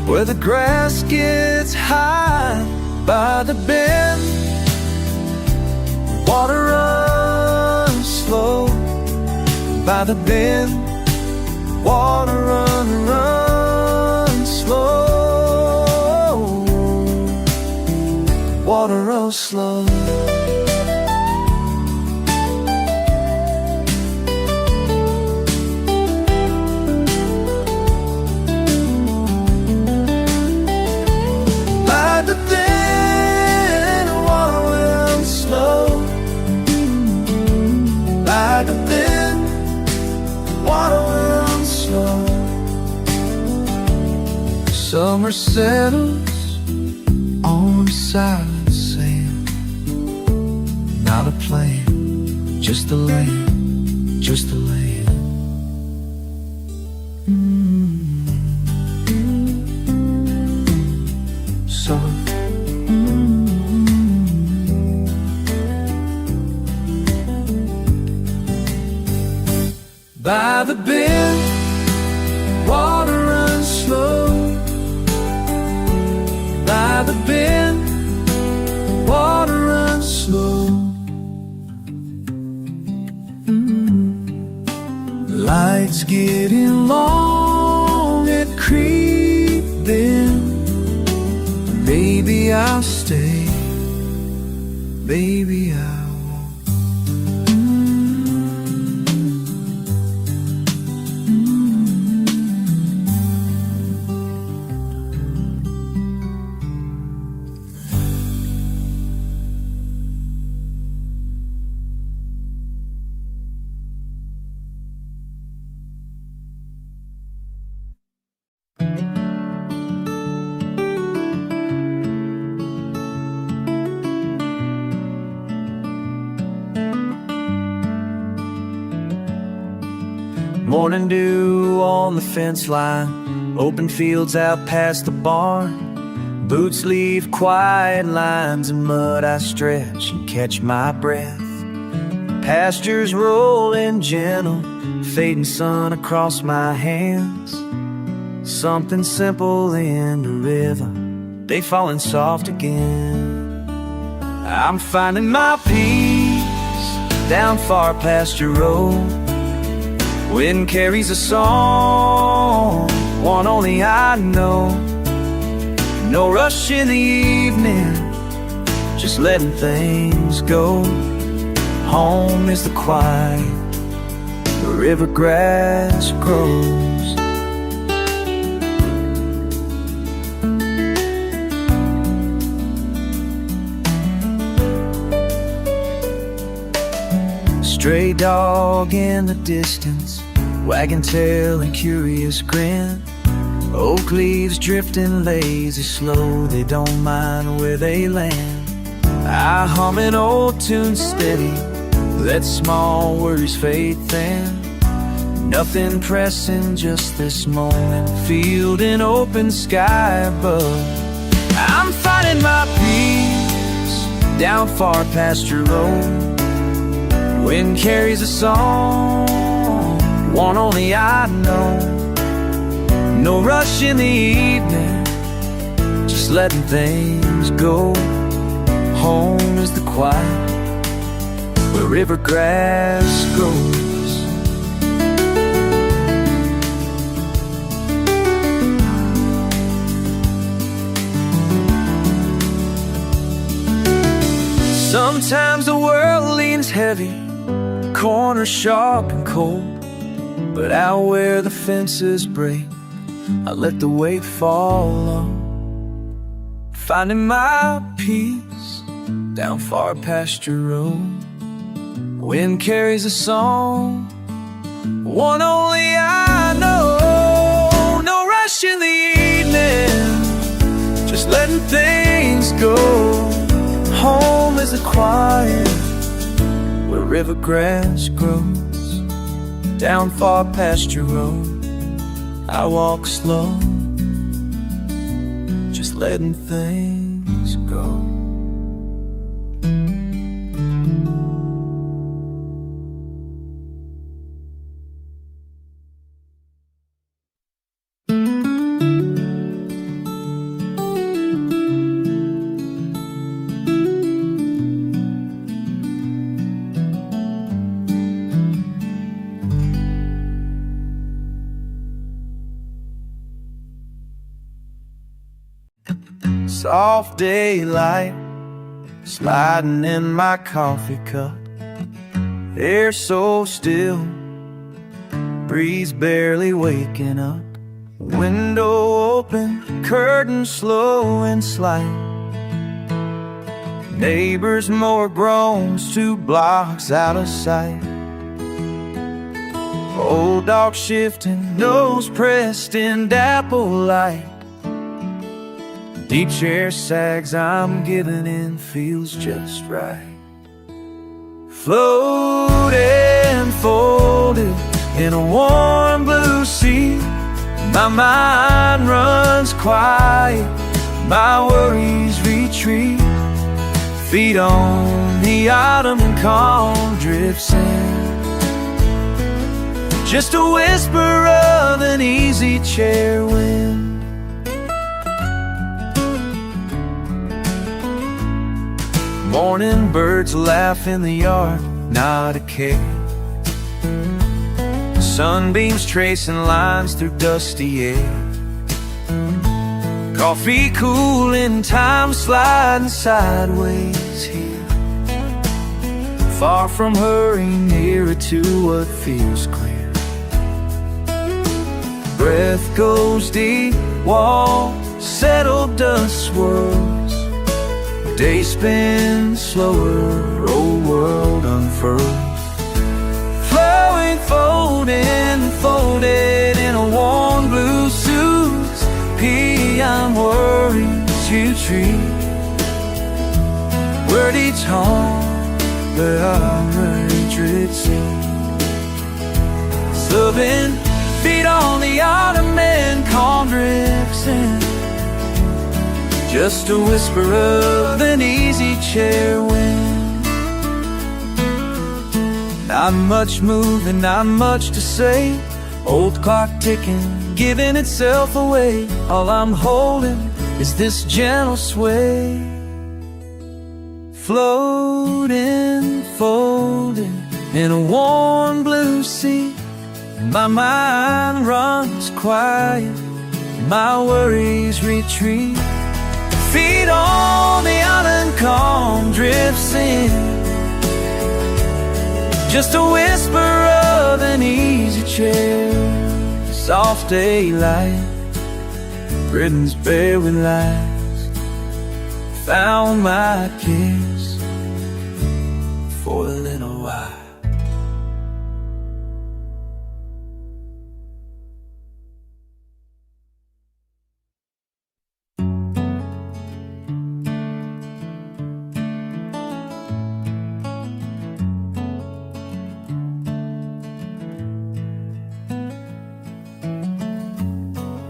where the grass gets high. By the bend, water runs slow. By the bend, water runs slow. Water runs slow. By the bend, water runs slow. By the bend, water runs slow. Summer settles on silent sand. Not a plan, just a land, just a land. So by the bend, water runs slow. By the bend, water runs slow. Lights getting long at creeping. Baby, I'll stay. Baby, I morning dew on the fence line, open fields out past the barn. Boots leave quiet lines in mud. I stretch and catch my breath. Pastures rolling gentle, fading sun across my hands. Something simple in the river, they falling soft again. I'm finding my peace down far past your road. Wind carries a song, one only I know. No rush in the evening, just letting things go. Home is the quiet, the river grass grows. Stray dog in the distance, wagging tail and curious grin. Oak leaves drifting lazy slow, they don't mind where they land. I hum an old tune steady, let small worries fade thin. Nothing pressing, just this moment, field and open sky above. I'm finding my peace down far past your road. Wind carries a song, one only I know. No rush in the evening, just letting things go. Home is the quiet, where river grass grows. Sometimes the world leans heavy, corners sharp and cold. But out where the fences break, I let the weight fall on. Finding my peace down far past your room. Wind carries a song, one only I know. No rush in the evening, just letting things go. Home is a quiet where river grass grows. Down far past your road, I walk slow, just letting things go. Soft daylight sliding in my coffee cup. Air so still, breeze barely waking up. Window open, curtain slow and slight. Neighbors more groans 2 blocks out of sight. Old dog shifting, nose pressed in dapple light. Deep chair sags, I'm giving in, feels just right. Floating, folded in a warm blue sea. My mind runs quiet, my worries retreat. Feet on the autumn calm drifts in. Just a whisper of an easy chair wind. Morning birds laugh in the yard, not a care. Sunbeams tracing lines through dusty air. Coffee cooling, time sliding sideways here. Far from hurry, nearer to what feels clear. Breath goes deep, wall settled, dust swirls. Day spins slower, old world unfurls. Flowing, folding, folded in a warm blue suit. I'm worries you treat. Word each home, but I'm retreating. Slipping, feet on the ottoman, calm drifts in. Just a whisper of an easy chair wind. Not much moving, not much to say. Old clock ticking, giving itself away. All I'm holding is this gentle sway. Floating, folded in a warm blue sea. My mind runs quiet, my worries retreat. Feet on the island calm drifts in. Just a whisper of an easy chair. Soft daylight, Britain's bare with lies. Found my kiss for a little while.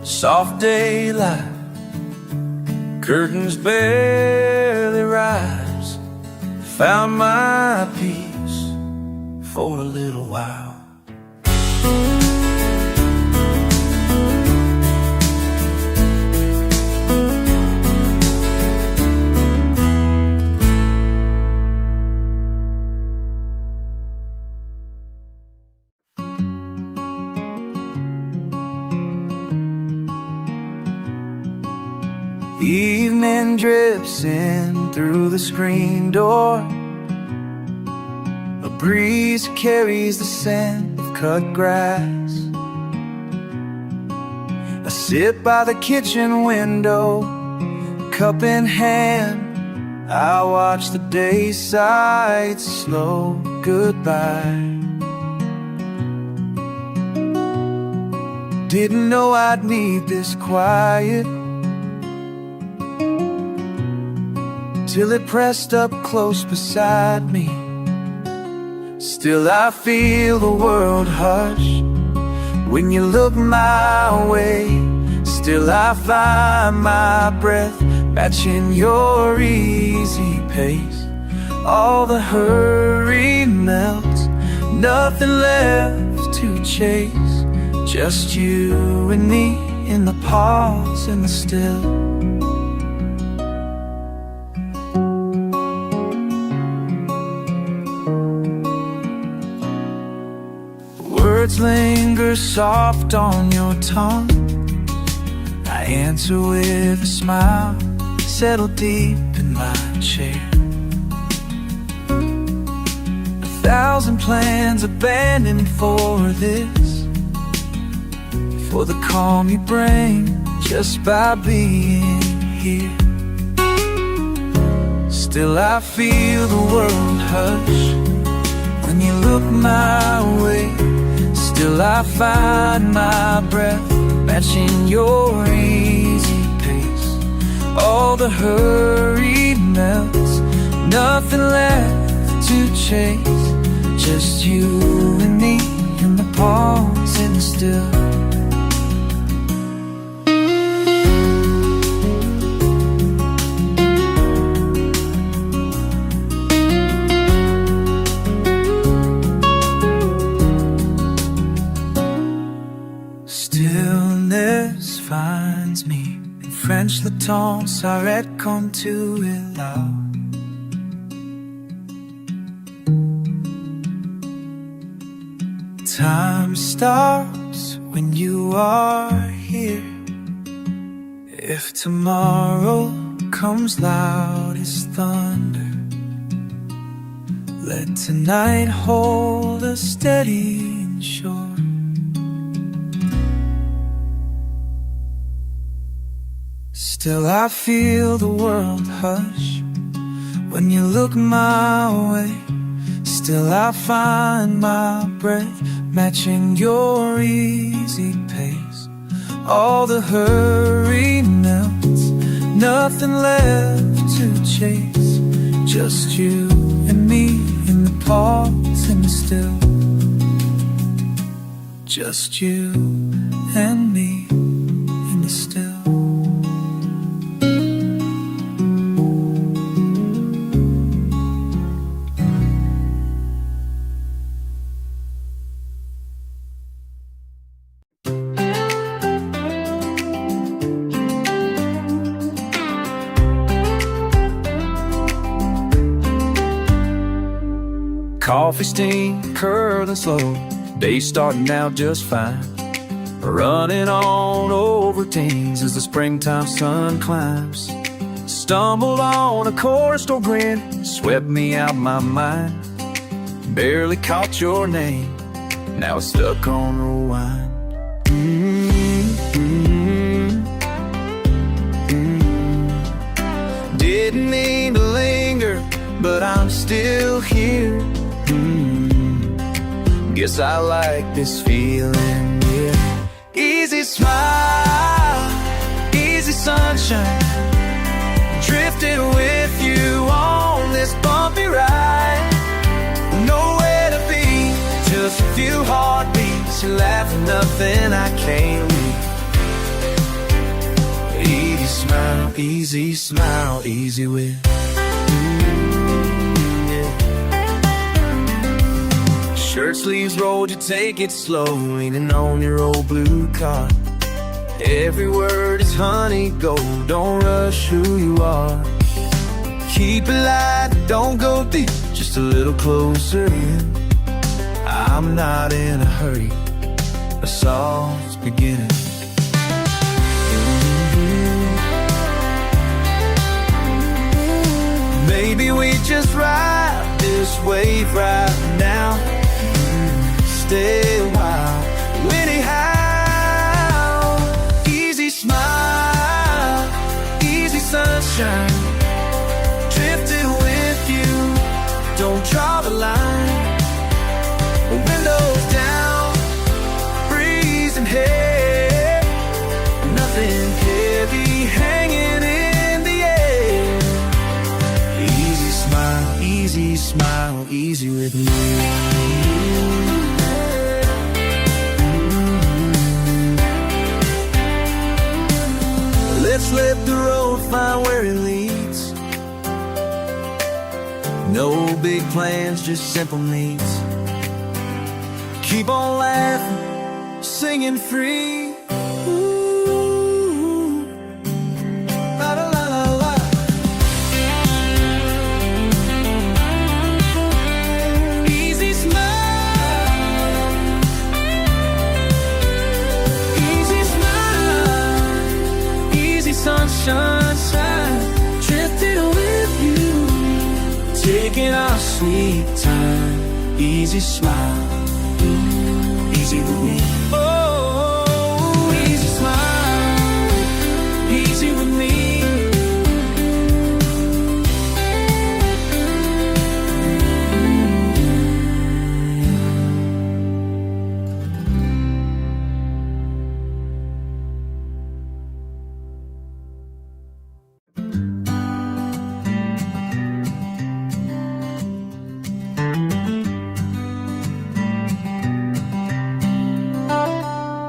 Soft daylight, curtains barely rise. Found my peace for a little while. Evening drips in through the screen door. A breeze carries the scent of cut grass. I sit by the kitchen window, cup in hand. I watch the day sigh its slow goodbye. Didn't know I'd need this quiet, till it pressed up close beside me. Still I feel the world hush when you look my way. Still I find my breath matching your easy pace. All the hurry melts, nothing left to chase. Just you and me in the pause and the still. Words linger soft on your tongue. I answer with a smile, settle deep in my chair. 1,000 plans abandoned for this, for the calm you bring just by being here. Still I feel the world hush when you look my way. Still I find my breath matching your easy pace. All the hurry melts, nothing left to chase. Just you and me in the pause and the still. Stillness finds me in French le temps s'arrête comme tu es là. Time stops when you are here. If tomorrow comes loud as thunder, let tonight hold us steady and sure. Still I feel the world hush when you look my way. Still I find my breath matching your easy pace. All the hurry melts, nothing left to chase. Just you and me in the pause and the still. Just you and me in the still. Coffee steam curling slow, day starting out just fine. Running on over teens as the springtime sun climbs. Stumbled on a chorus or grin, swept me out my mind. Barely caught your name, now it's stuck on rewind. Didn't mean to linger, but I'm still here. Guess I like this feeling, yeah. Easy smile, easy sunshine. Drifting with you on this bumpy ride. Nowhere to be, just a few heartbeats. You laugh at nothing I can't leave. Easy smile, easy with. Shirt sleeves rolled, you take it slow, leaning on your old blue car. Every word is honey gold, don't rush who you are. Keep it light, don't go deep, just a little closer in. I'm not in a hurry, a song's beginning. Maybe we just ride this wave right now. Stay a while, anyhow. Easy smile, easy sunshine. Drift easy with me. Let's let the road find where it leads. No big plans, just simple needs. Keep on laughing, singing free. Ooh. La la la la la. Easy smile, easy smile, easy sunshine, shine, drifting with you, taking our sweet time. Easy smile, easy with me. Oh, easy smile, easy with me.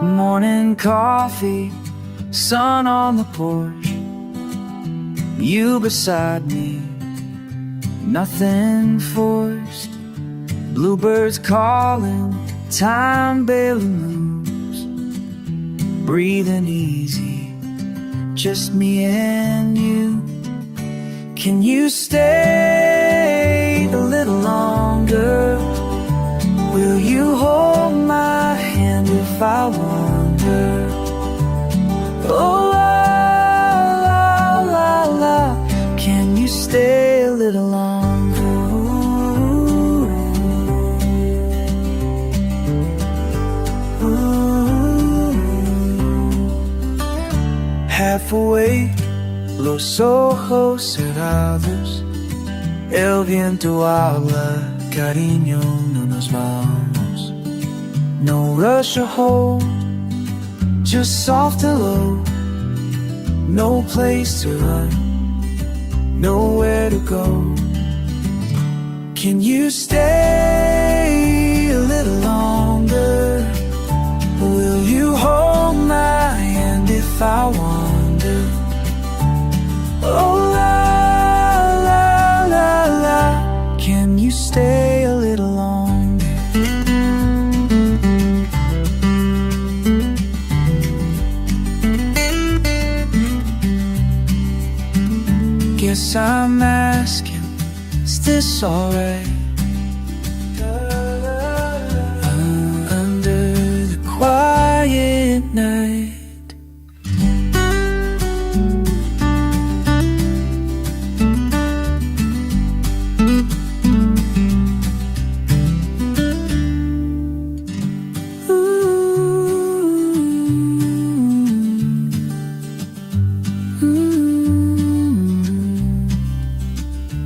Morning coffee, sun on the porch, you beside me, nothing forced. Bluebirds calling, time barely moves, breathing easy, just me and you. Can you stay a little longer? Will you hold my hand if I wander? Oh, la, la, la, la. Can you stay a little longer? Ooh. Ooh. Halfway, los ojos cerrados, el viento habla, cariño, no nos vamos. No rush or hold, just soft hello. No place to run, nowhere to go. Can you stay a little longer? Will you hold my hand if I wander? Oh, la, la, la, la. Can you stay a little longer? Guess I'm asking, is this alright? Under the quiet night.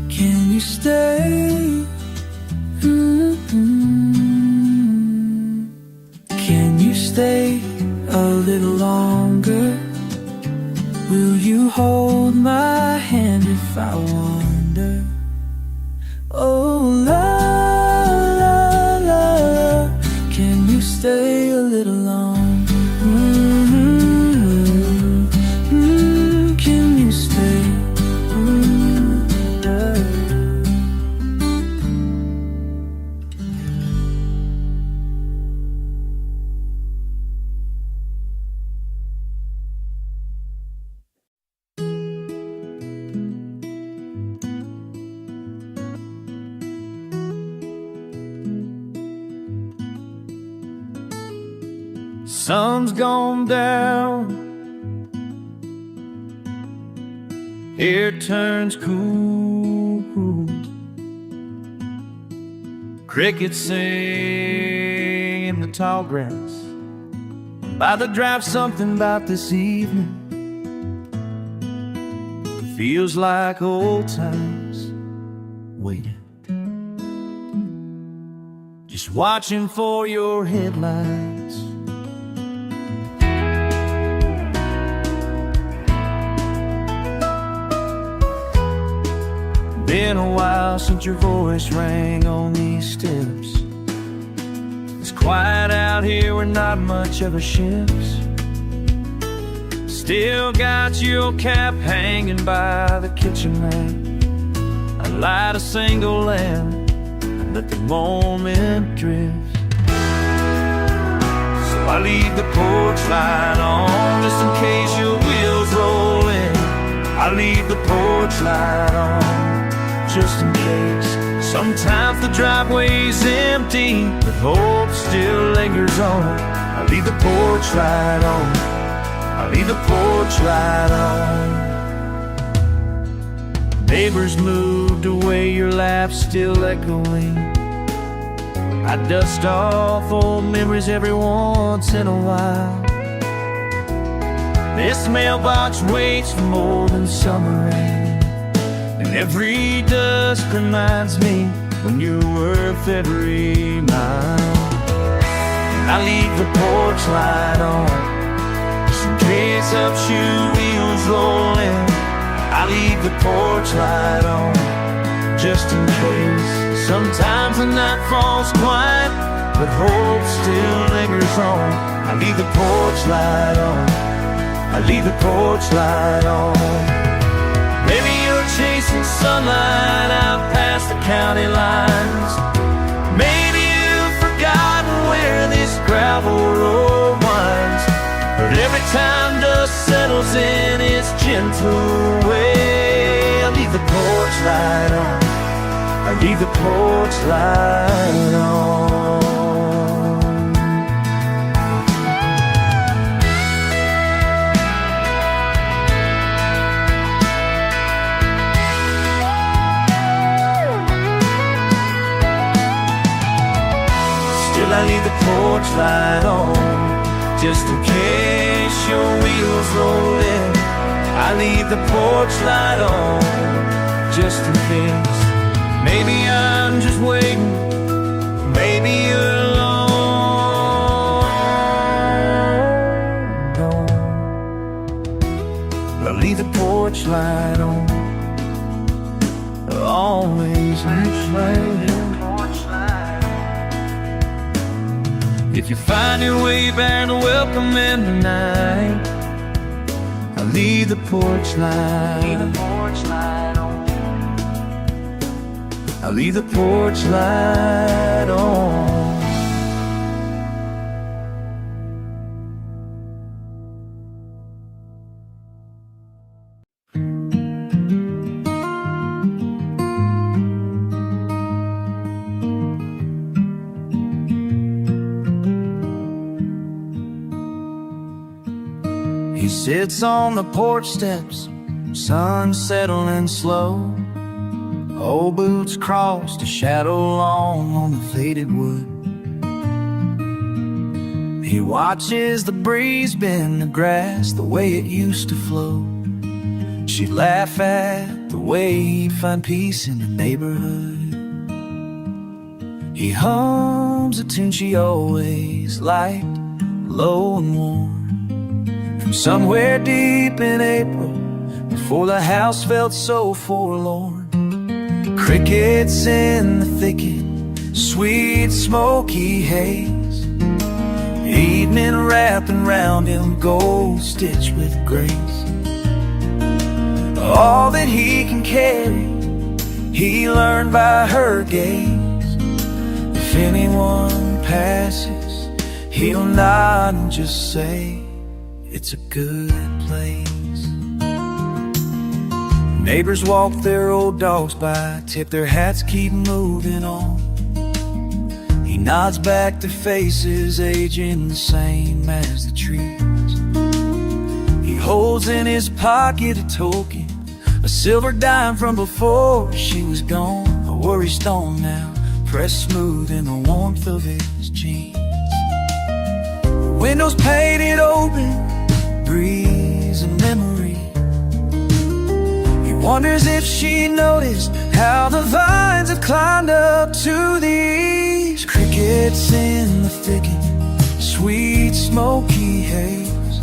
Can you stay? Can you stay a little longer? Will you hold my hand if I wander? Oh, la, la, la, la. Can you stay a little longer? Can you stay? Sun's gone down, air turns cool, crickets sing in the tall grass. By the drive, something about this evening feels like old times waiting, just watching for your headlights. been a while since your voice rang on these steps. It's quiet out here, we're not much of a ships. Still got your cap hanging by the kitchen lamp. I light a single lamp and let the moment drift. So I leave the porch light on just in case your wheels roll in. I leave the porch light on just in case. Sometimes the driveway's empty, but hope still lingers on. I leave the porch light on. I leave the porch light on. Neighbors moved away, your laugh still echoing. I dust off old memories every once in a while. This mailbox waits for more than summer rain, and every dust reminds me when you were every mile. And I leave the porch light on just in case upshoe wheels roll in. I leave the porch light on just in case. Sometimes the night falls quiet, but hope still lingers on. I leave the porch light on. I leave the porch light on. Maybe you're chasing sunlight out past the county lines. Maybe you've forgotten where this gravel road winds. But every time dust settles in its gentle way, I leave the porch light on. I leave the porch light on. Still I leave the porch light on just in case your wheels roll in. I leave the porch light on just in case. Maybe I'm just waiting, maybe you're long gone. I leave the porch light on, always leave. If you find your way back to welcome in tonight, I leave the porch light. I leave the porch light on. He sits on the porch steps, sun settling slow. Old boots crossed, a shadow long on the faded wood. He watches the breeze bend the grass the way it used to flow. She'd laugh at the way he'd find peace in the neighborhood. He hums a tune she always liked, low and warm, from somewhere deep in April, before the house felt so forlorn. Crickets in the thicket, sweet smoky haze, evening wrapping round him, gold stitched with grace. All that he can carry, he learned by her gaze. If anyone passes, he'll nod and just say, it's a good place. Neighbors walk their old dogs by, tip their hats, keep moving on. He nods back to faces aging the same as the trees. He holds in his pocket a token, a silver dime from before she was gone. A worry stone now, pressed smooth in the warmth of his jeans. Windows painted open, breeze and memory. He wonders if she noticed how the vines have climbed up to the eaves. Crickets in the thicket, sweet smoky haze,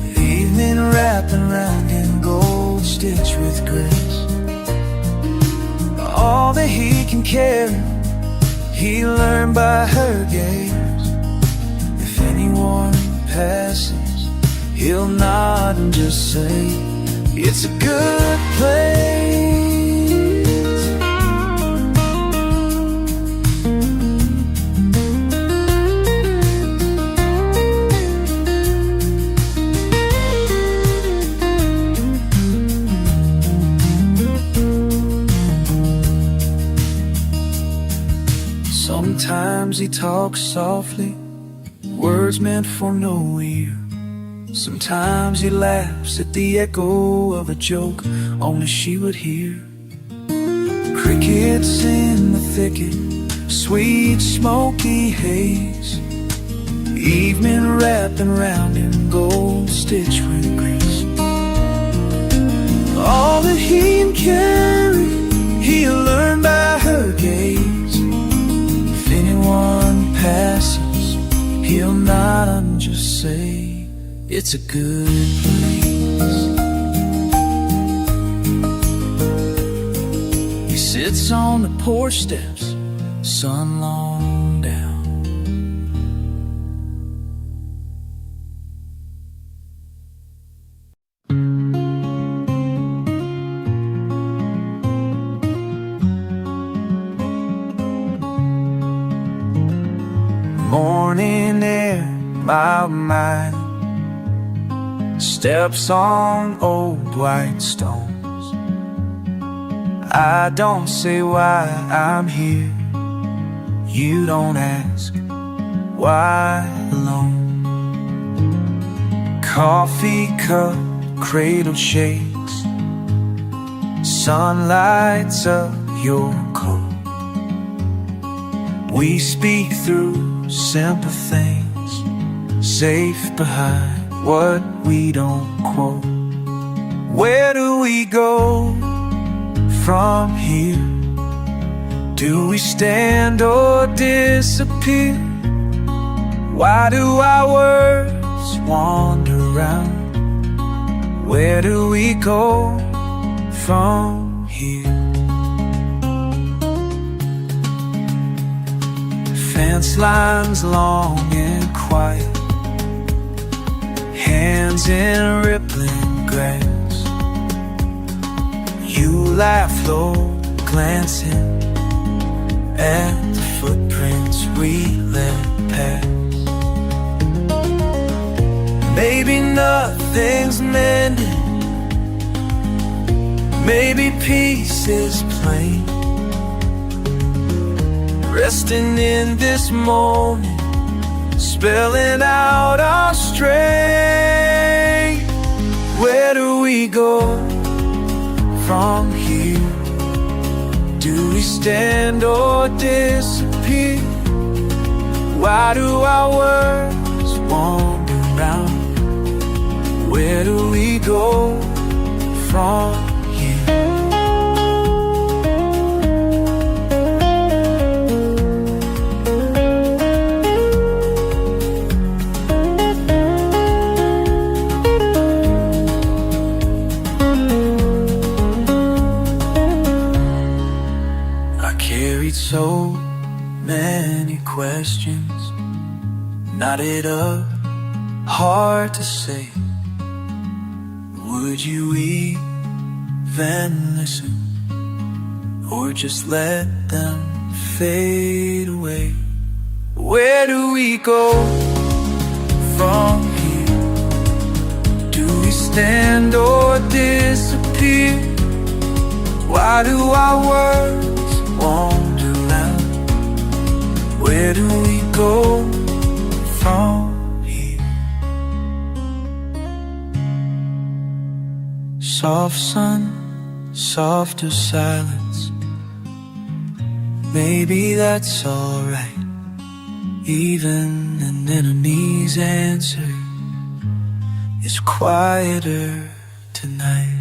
the evening wrapping round in gold stitched with grace. All that he can carry, he learned by her gaze. If anyone passes, he'll nod and just say, it's a good place. Sometimes he talks softly, words meant for no ear. Sometimes he laughs at the echo of a joke only she would hear. Crickets in the thicket, sweet smoky haze, evening wrapping round in gold stitched with grease. All that he can carry, he'll learn by her gaze. If anyone passes, he'll nod and just say, it's a good place. He sits on the porch steps, sun long down. Morning air, mild mind, steps on old white stones. I don't say why I'm here, you don't ask why alone. Coffee cup, cradle shakes, sun lights up your coat. We speak through simple things, safe behind what we don't quote. Where do we go from here? Do we stand or disappear? Why do our words wander around? Where do we go from here? Fence lines long and quiet, hands in rippling grass. You laugh low, glancing at the footprints we let pass. Maybe nothing's mending, maybe peace is plain. Resting in this moment, spelling out our strength. Where do we go from here? Do we stand or disappear? Why do our words wander round? Where do we go from here? So many questions knotted up, hard to say. Would you even listen, or just let them fade away? Where do we go from here? Do we stand or disappear? Why do our words wander around? Where do we go from here? Soft sun, softer silence. Maybe that's alright. Even an enemy's answer is quieter tonight.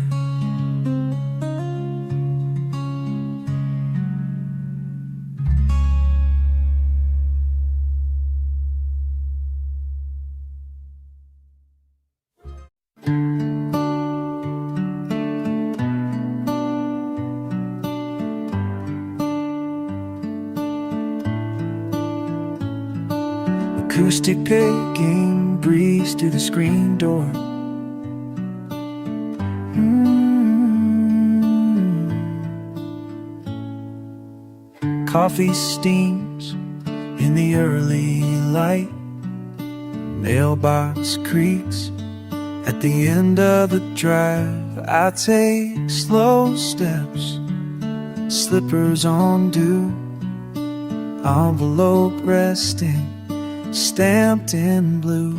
acoustic picking breeze through the screen door. Coffee steams in the early light. Mailbox creaks at the end of the drive. I take slow steps, slippers on dew, envelope resting, stamped in blue.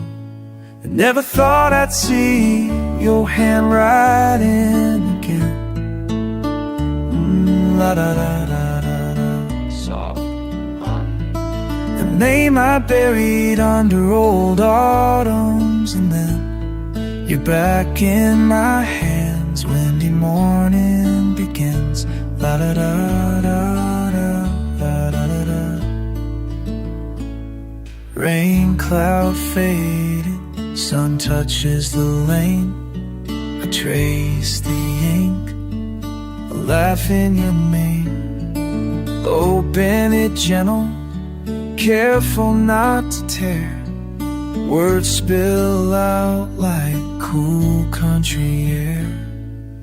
I never thought I'd see your handwriting again. La da da da da da. Soft. The name I buried under old autumns, and then you're back in my hands. Windy morning begins. La da da da da da da da da. Rain cloud faded, sun touches the lane. I trace the ink, a laugh in your mane. Open it gentle, careful not to tear. Words spill out like cool country air.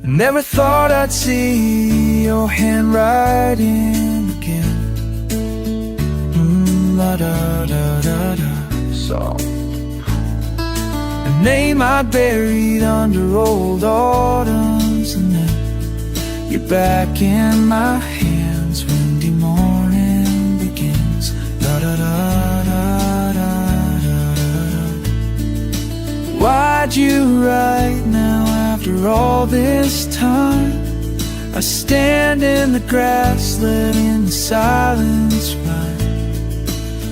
I never thought I'd see your handwriting again. La da da da da. So a name I buried under old autumns, and then you're back in my hands. Windy morning begins. Da da da da da da da. Why'd you write now after all this time? I stand in the grass, letting the silence rhyme.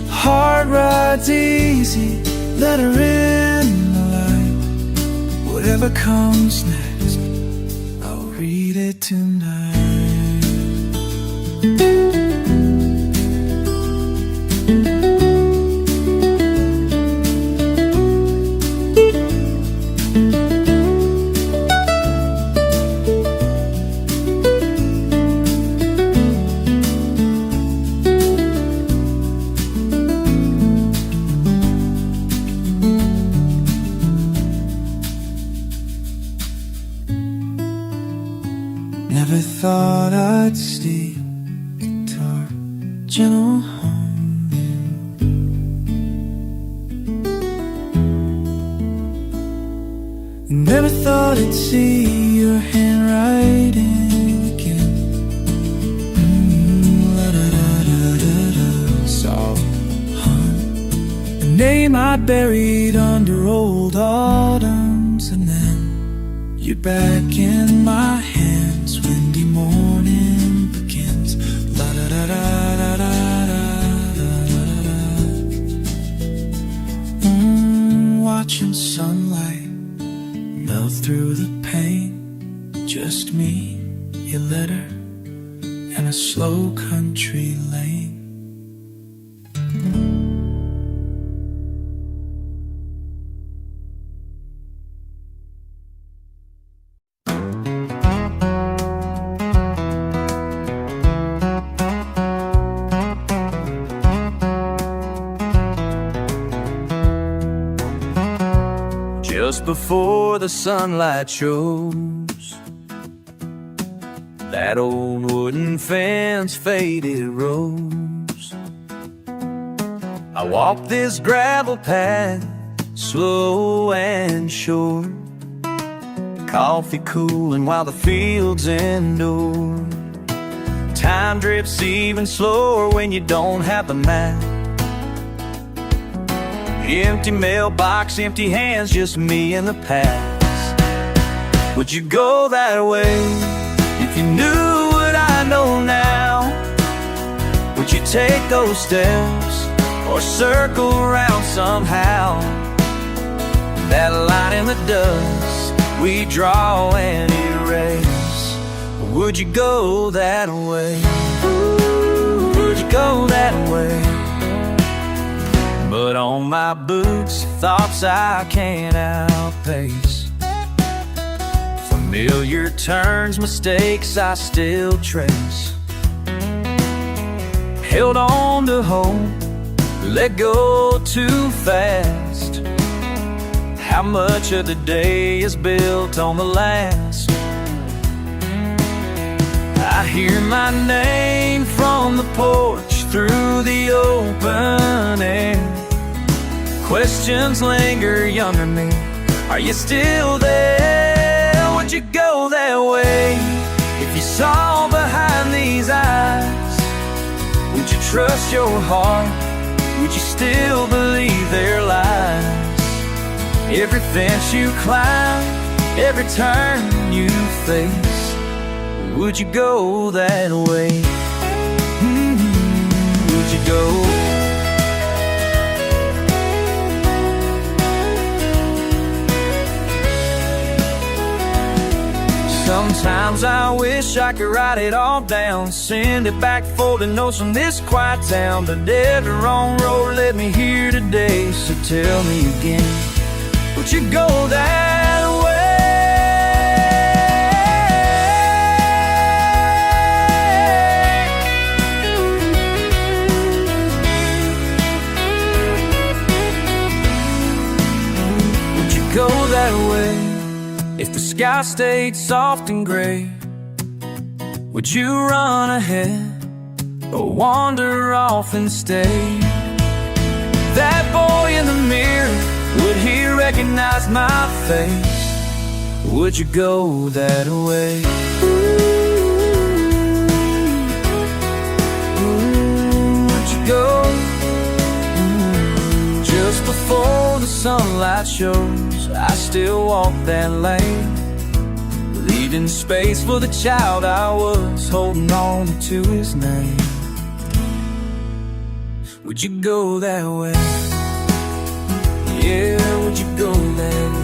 Heart rides easy, let her in the light. Whatever comes next, I'll read it tonight. Never thought I'd steal guitar, gentle humming. Never thought I'd see your handwriting again. La da da da da da. Soft hum, a name I buried under old autumns, and then you're back in my hands. Windy morning begins. La da da da da da da da da. Watching sunlight melt through the pain. Just me, your letter, and a slow country lane. Just before the sunlight shows that old wooden fence faded rose, I walk this gravel path, slow and sure. Coffee cooling while the fields endure. Time drifts even slower when you don't have the map. Empty mailbox, empty hands, just me and the past. Would you go that way if you knew what I know now? Would you take those steps or circle around somehow? That line in the dust we draw and erase. Would you go that way? Would you go that way? But on my boots, thoughts I can't outpace. Familiar turns, mistakes I still trace. Held on to hope, let go too fast. How much of the day is built on the last? I hear my name from the porch through the open air. Questions linger, younger me, are you still there? Would you go that way if you saw behind these eyes? Would you trust your heart? Would you still believe their lies? Every fence you climb, every turn you face, would you go that way? Would you go? Sometimes I wish I could write it all down, send it back for the notes from this quiet town. But every wrong road led me here today. So tell me again, would you go that way? Would you go that way if the sky stayed soft and gray? Would you run ahead or wander off and stay? That boy in the mirror, would he recognize my face? Would you go that way? Would you go? Just before the sunlight shows, I still walk that lane, leaving space for the child I was, holding on to his name. Would you go that way? Yeah, would you go that way?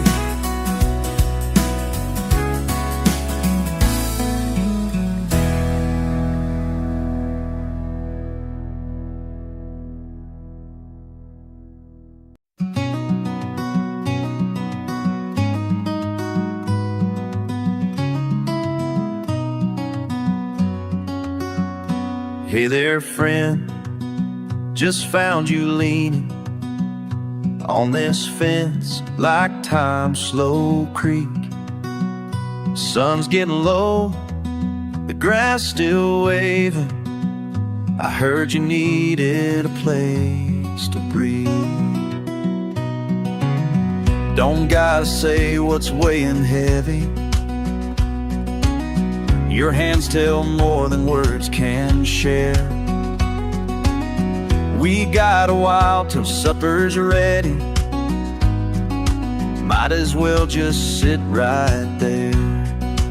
Hey there, friend, just found you leaning on this fence like time's slow creek. Sun's getting low, the grass still waving. I heard you needed a place to breathe. Don't gotta say what's weighing heavy. Your hands tell more than words can share. We got a while till supper's ready. Might as well just sit right there.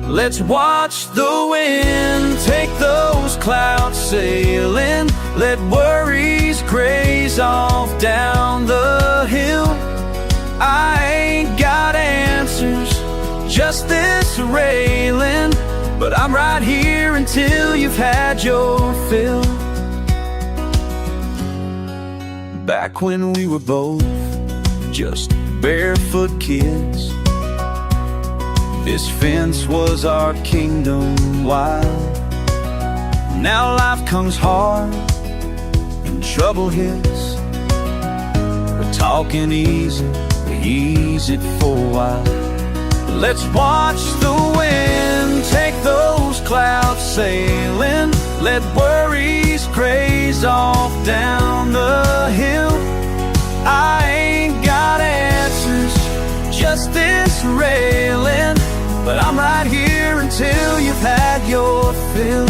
Let's watch the wind take those clouds sailing. Let worries graze off down the hill. I ain't got answers, just this railing, but I'm right here until you've had your fill. Back when we were both just barefoot kids, this fence was our kingdom wild. Now life comes hard and trouble hits. We're talking easy, we ease it for a while. Let's watch the wind take those clouds sailing. Let worries graze off down the hill. I ain't got answers, just this railing, but I'm right here until you've had your fill.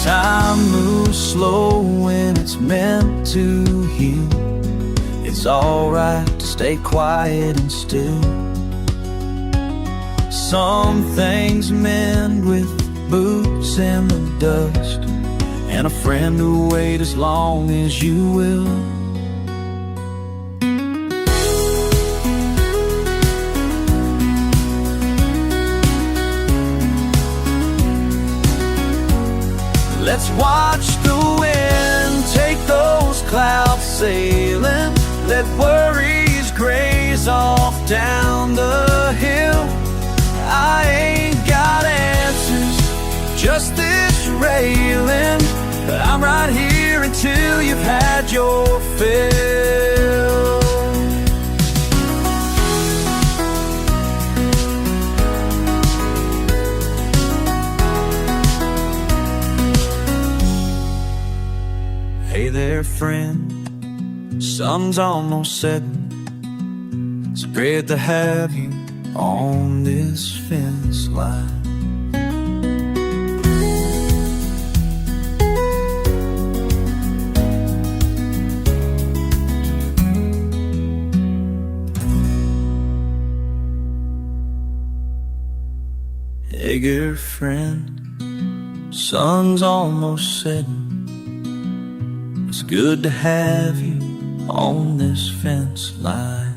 Time moves slow when it's meant to heal. It's alright to stay quiet and still. Some things mend with boots in the dust, and a friend who'll wait as long as you will. Let's watch the wind take those clouds sailing. Let worries graze off down the hill. I ain't got answers, just this railing, but I'm right here until you've had your fill. Hey there, friend, sun's almost setting. It's great to have you on this fence line. Hey girlfriend, sun's almost setting. It's good to have you on this fence line.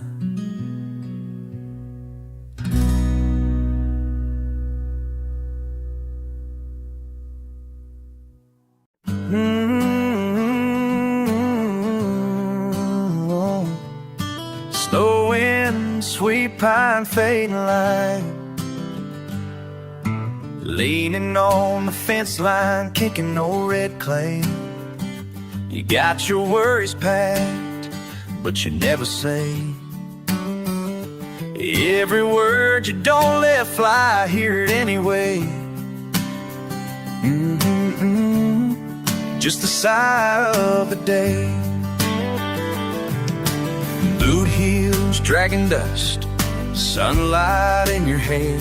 Snow wind, sweet pine fading light, leaning on the fence line, kicking no red clay. You got your worries packed, but you never say. Every word you don't let fly, I hear it anyway. Just the sigh of the day. Boot heels dragging dust, sunlight in your hair.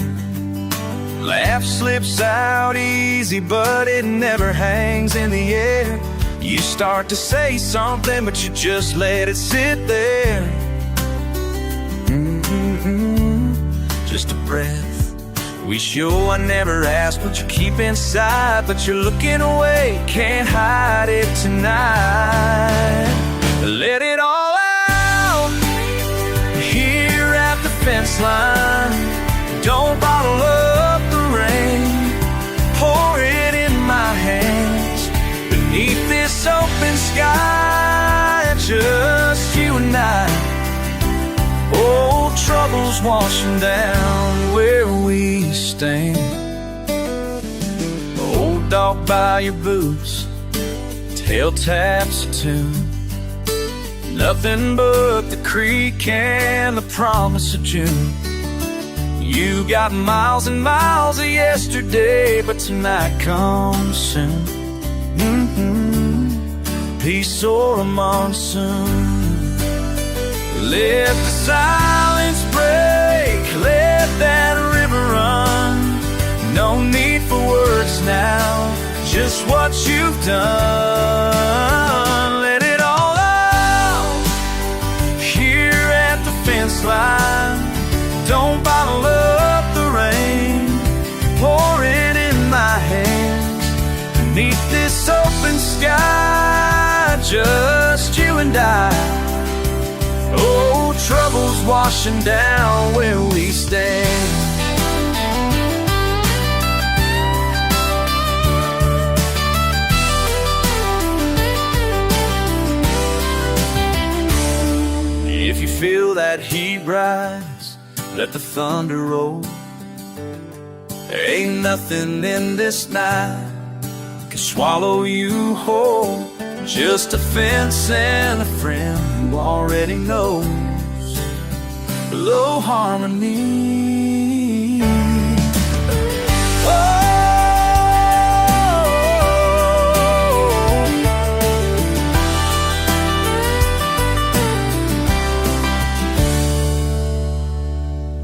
Laugh slips out easy, but it never hangs in the air. You start to say something, but you just let it sit there. Just a breath. Wish you I never asked what you keep inside, but you're looking away, can't hide it tonight. Let it all out here at the fence line. Don't bottle up the rain, pour it in my hands. Beneath this open sky, just you and I. Old troubles washing down where we stand. Old dog by your boots, tail taps a tune. Nothing but the creek and the promise of June. You got miles and miles of yesterday, but tonight comes soon. Peace or a monsoon. Let the silence break, let that river run. No need for words now, just what you've done. Let it all out here at the fence line. Don't bottle up the rain, pour it in my hands. Beneath this open sky, just you and I. Oh, troubles washing down where we stand. If you feel that heat rise, let the thunder roll. There ain't nothing in this night can swallow you whole. Just a fence and a friend who already knows low harmony. Oh,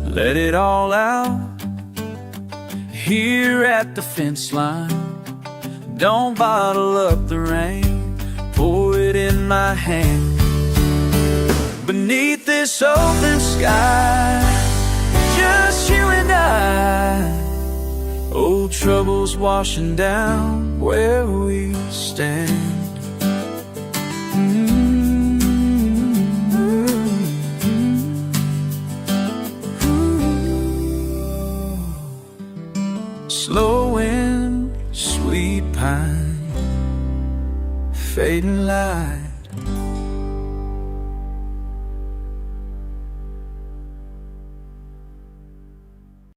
let it all out here at the fence line. Don't bottle up the rain, pour it in my hand. Beneath this open sky, just you and I. Old troubles washing down where we stand. Slow wind, sweet pine, fading light.